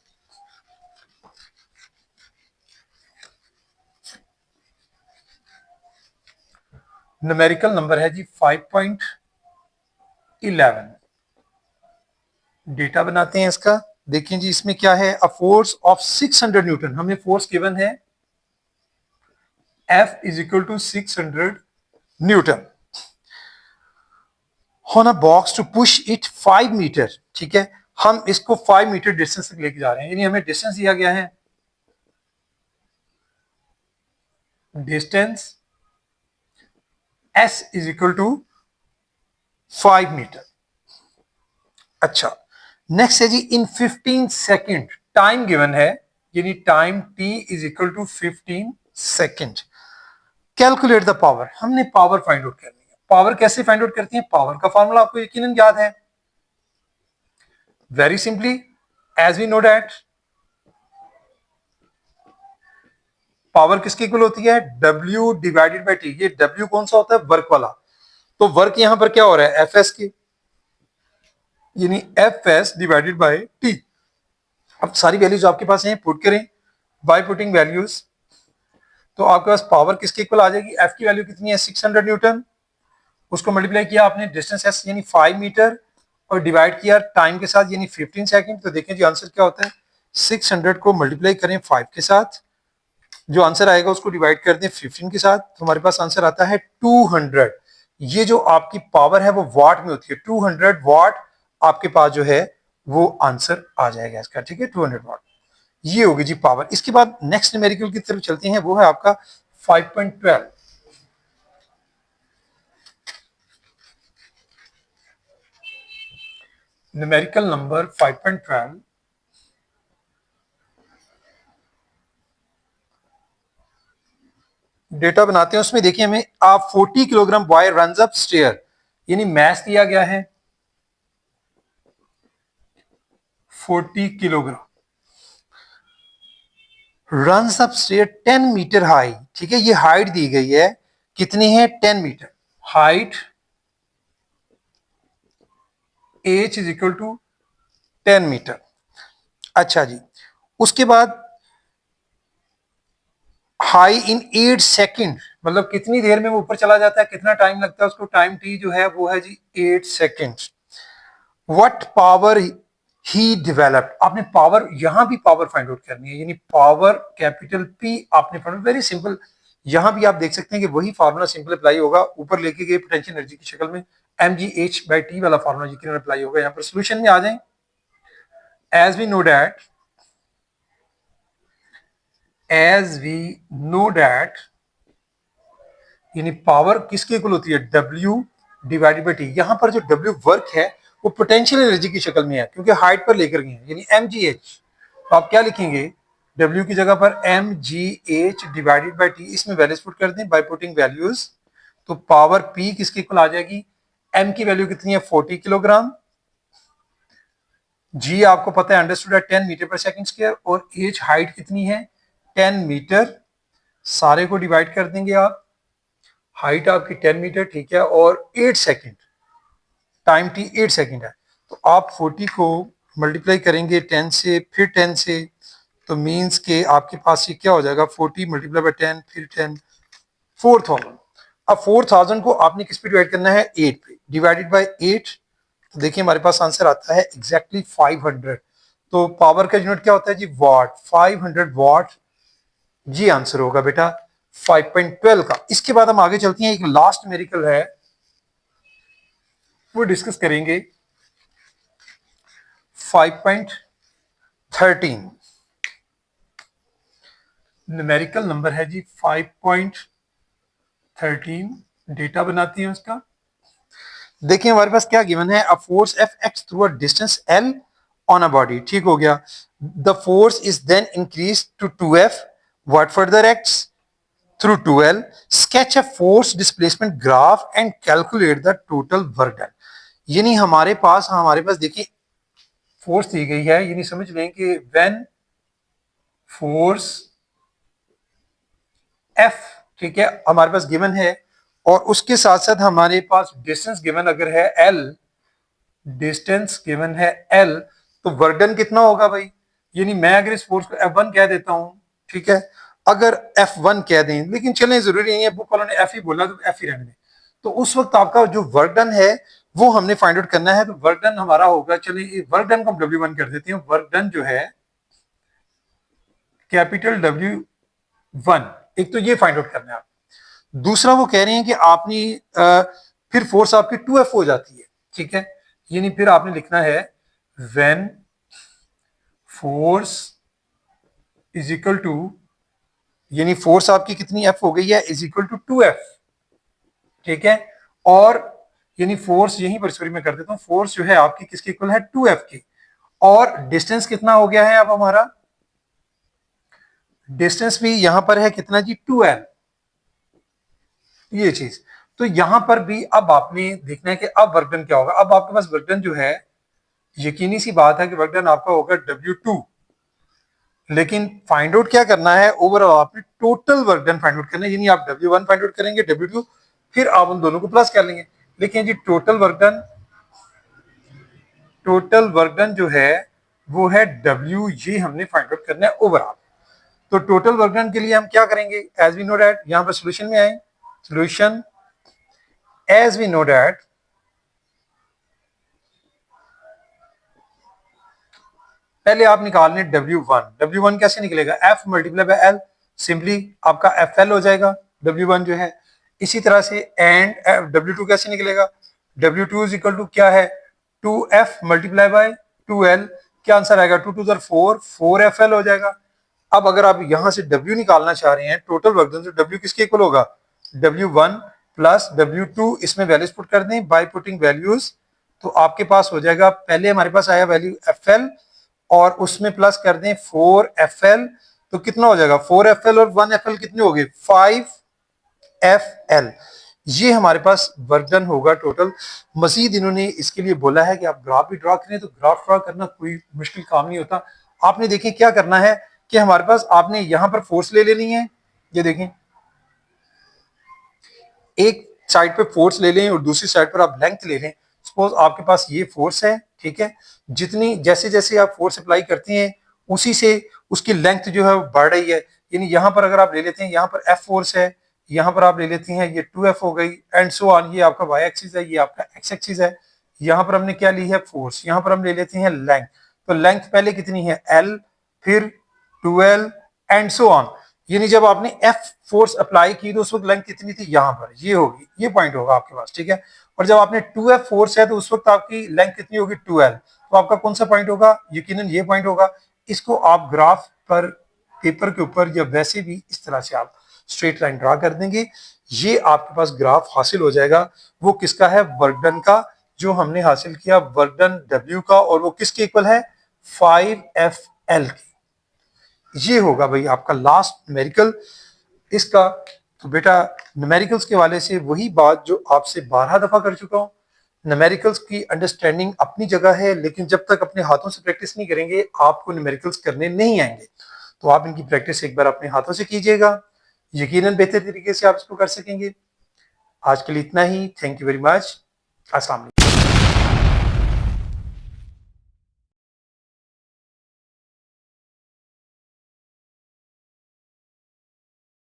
न्यूमेरिकल नंबर है जी 5.11, डेटा बनाते हैं इसका। देखिए जी इसमें क्या है, अ फोर्स ऑफ 600 न्यूटन, हमें फोर्स गिवन है F is equal to 600 newton on a box to push it 5 metre, ठीक है। हम इसको 5 मीटर डिस्टेंस तक लेके जा रहे हैं, यानी हमें डिस्टेंस दिया गया है, distance s is equal to 5 metre. अच्छा, नेक्स्ट है जी इन 15 सेकेंड टाइम गिवन है, यानी time t is equal to 15 second. Calculate the power, हमने पावर फाइंड आउट करनी है। पावर कैसे फाइंड आउट करती है? पावर का फॉर्मूला आपको यकीनन याद है, very simply as we know that power किसकी इक्वल होती है? W divided by t. ये W कौन सा होता है? वर्क वाला। तो वर्क यहां पर क्या हो रहा है? Fs की, यानी Fs डिवाइडेड बाई टी। अब सारी वैल्यूज आपके पास हैं, पुट करें बाय पुटिंग वैल्यूज, तो आपके पास पावर किसके इक्वल आ जाएगी? F की वैल्यू कितनी है? 600 न्यूटन। उसको मल्टीप्लाई किया आपने डिस्टेंस s यानी 5 मीटर और डिवाइड किया टाइम के साथ यानी 15 सेकंड। तो देखें जी आंसर क्या होता है, 600 को मल्टीप्लाई करें 5 के साथ, जो आंसर आएगा उसको डिवाइड कर दें 15 के साथ, तो हमारे पास आंसर आता है 200। ये जो आपकी पावर है वो वाट में होती है, 200 वाट आपके पास जो है वो आंसर आ जाएगा इसका, ठीक है, 200 वाट। ये होगी जी पावर। इसके बाद नेक्स्ट न्यूमेरिकल की तरफ चलते हैं, वो है आपका 5.12। न्यूमेरिकल नंबर 5.12, डेटा बनाते हैं। उसमें देखिए हमें 40 kilogram boy runs up stair, यानी मैथ दिया गया है 40 kilogram, runs up stair 10 metre high, ठीक है, ये हाइट दी गई है, कितनी है? 10 metre height, h is equal to 10 metre. अच्छा जी, उसके बाद हाई इन 8 सेकंड, मतलब कितनी देर में वो ऊपर चला जाता है, कितना टाइम लगता है उसको, टाइम t जो है वो है जी 8 second. What power he developed, आपने पावर, यहां भी पावर फाइंड आउट करनी है, यानी पावर कैपिटल P आपने फाइंड, वेरी सिंपल। यहां भी आप देख सकते हैं कि वही फार्मूला सिंपल अप्लाई होगा, ऊपर लेके गए पोटेंशियल एनर्जी की शक्ल में mgh/t वाला फार्मूला यकीनन अप्लाई होगा। यहां पर सॉल्यूशन में आ जाएं, as we know that, as we know that, यानी पावर किसके इक्वल होती है? W divided by t. यहां पर जो W वर्क है वो पोटेंशियल एनर्जी की शक्ल में है, क्योंकि हाइट पर लेकर गए हैं, यानी mgh। तो आप क्या लिखेंगे? W की जगह पर mgh डिवाइडेड बाई टी, इसमें वैल्यूज पुट कर दें बाय पुटिंग वैल्यूज, तो पावर P किसके इक्वल आ जाएगी? M की वैल्यू कितनी है? 40 किलोग्राम, G आपको पता है अंडरस्टूड है 10 मीटर पर सेकंड स्क्वायर, और H हाइट कितनी है? 10 मीटर। सारे को डिवाइड कर देंगे आप, हाइट आपकी 10 मीटर, ठीक है, और 8 सेकंड, टाइम t 8 सेकंड है। तो आप 40 को मल्टीप्लाई करेंगे 10 से, फिर 10 से, तो मींस के आपके पास ये क्या हो जाएगा? 40 मल्टीप्लाई बाय 10 फिर 10, 4000। अब 4000 को आपने किस पे डिवाइड करना है? 8 पे, डिवाइडेड बाय 8, तो देखिए हमारे पास आंसर आता है एग्जैक्टली 500। तो पावर का यूनिट क्या होता है जी? वाट, 500 वाट, जी आंसर होगा बेटा 5.12 का। इसके बाद हम आगे चलते हैं, एक लास्ट न्यूमेरिकल है वो डिस्कस करेंगे, 5.13। न्यूमेरिकल नंबर है जी 5.13, डेटा बनाती है उसका। देखिए हमारे पास क्या गिवन है, a force F acts through a distance L on a body, ठीक हो गया। The force is then increase to 2f, what further acts through 2l, sketch a force displacement graph and calculate the total work done. यानी हमारे पास देखिए force दी गई है, यानी समझ लें कि व्हेन फोर्स F, ठीक है, हमारे पास गिवन है, और उसके साथ साथ हमारे पास डिस्टेंस गिवन अगर है L, डिस्टेंस गिवन है L, तो वर्क डन कितना होगा भाई? यानी मैं अगर इस फोर्स को F1 कह देता हूं, ठीक है, अगर F1 कह दें, लेकिन चलें जरूरी नहीं है, बुक वालों ने F ही बोला तो F ही रहने दें, तो उस वक्त आपका जो वर्क डन है वो हमने फाइंड आउट करना है। तो वर्क डन हमारा होगा, चलिए वर्क डन को हम W1 कर देते हैं, वर्क डन जो है कैपिटल W1, एक तो ये फाइंड आउट करना है आप। दूसरा वो कह रहे हैं कि आपने फिर फोर्स आपकी 2F हो जाती है, ठीक है, यानी फिर आपने लिखना है when force is equal to, यानी फोर्स आपकी कितनी एफ हो गई है, इज इक्वल टू 2F, ठीक है। और यानी फोर्स यहीं पर, सॉरी मैं कर देता हूं, फोर्स जो है आपकी किसके इक्वल है, 2F की। और डिस्टेंस कितना हो गया है अब हमारा, डिस्टेंस भी यहां पर है कितना जी, 2L, ये चीज। तो यहां पर भी अब आपने देखना है कि अब वर्क डन क्या होगा। अब आपके पास वर्क डन जो है, यकीनी सी बात है कि वर्क डन आपका होगा W2, लेकिन फाइंड आउट क्या करना है, ओवरऑल आपने total work done find out करना है, यानी आप W1 फाइंड आउट करेंगे, W2, फिर आप उन दोनों को प्लस कर लेंगे। लेकिन जी टोटल वर्क डन जो है वो है W, ये हमने फाइंड आउट करना है ओवरऑल। तो टोटल वर्क डन के लिए हम क्या करेंगे, एज वी नो डैट, यहां पर सोल्यूशन में आए, solution as we know that, पहले आप निकालने W1। W1 कैसे निकलेगा, F multiply by L, simply आपका FL हो जाएगा W1 जो है। इसी तरह से एंड W2 कैसे निकलेगा, W2 इज इक्वल टू क्या है, 2F मल्टीप्लाई बाय 2L, क्या आंसर आएगा, 2 2 4, 4FL हो जाएगा। अब अगर आप यहां से W निकालना चाह रहे हैं टोटल वर्क डन, तो W किसके इक्वल होगा, W1 प्लस W2, इसमें वैल्यूज पुट कर दें बाय पुटिंग वैल्यूज, तो आपके पास हो जाएगा, पहले हमारे पास आया वैल्यू FL और उसमें प्लस कर दें 4FL, तो कितना हो जाएगा, 4FL और 1FL कितने हो गए, 5FL। ये हमारे पास वर्क डन होगा टोटल। मजीद इन्होंने इसके लिए बोला है कि आप ग्राफ भी ड्रॉ करें, तो ग्राफ ड्रॉ करना कोई मुश्किल काम नहीं होता। आपने देखिए क्या करना है कि हमारे पास, आपने यहां पर फोर्स ले लेनी है, ये देखें, एक साइड पे फोर्स ले लें और दूसरी साइड पर आप लेंथ ले लें। सपोज आपके पास ये फोर्स है, ठीक है, जितनी जैसे जैसे आप फोर्स अप्लाई करते हैं उसी से उसकी लेंथ जो है वो बढ़ रही है। यानी यहां पर अगर आप ले लेते हैं, यहाँ पर F फोर्स है, यहाँ पर आप ले लेते हैं ये 2F हो गई, एंड सो ऑन, ये आपका Y एक्सिस है, ये आपका X एक्सिस है। यहाँ पर हमने क्या ली है, फोर्स, यहाँ पर हम ले लेते हैं लेंथ, तो लेंथ पहले कितनी है, L, फिर 2L एंड सो ऑन। यानी जब आपने F फोर्स अप्लाई की तो उस वक्त लेंथ कितनी थी, यहां पर ये होगी, ये पॉइंट होगा आपके पास, ठीक है। और जब आपने 2F फोर्स है तो उस वक्त आपकी लेंथ कितनी होगी, 2L, तो आपका कौन सा पॉइंट होगा, यकीनन ये पॉइंट होगा। इसको आप ग्राफ पर, पेपर के ऊपर या वैसे भी इस तरह से आप स्ट्रेट लाइन ड्रा कर देंगे, ये आपके पास ग्राफ हासिल हो जाएगा। वो किसका है, वर्क डन का, जो हमने हासिल किया वर्क डन W का, और वो किसके इक्वल है, 5FL की। ये होगा भाई आपका लास्ट न्यूमेरिकल इसका। तो बेटा न्यूमेरिकल्स के वाले से वही बात जो आपसे 12 दफा कर चुका हूँ, न्यूमेरिकल्स की अंडरस्टैंडिंग अपनी जगह है, लेकिन जब तक अपने हाथों से प्रैक्टिस नहीं करेंगे आपको न्यूमेरिकल्स करने नहीं आएंगे। तो आप इनकी प्रैक्टिस एक बार अपने हाथों से कीजिएगा, यकीनन बेहतर तरीके से आप इसको कर सकेंगे। आज के लिए इतना ही, थैंक यू वेरी मच, अस्सलाम वालेकुम।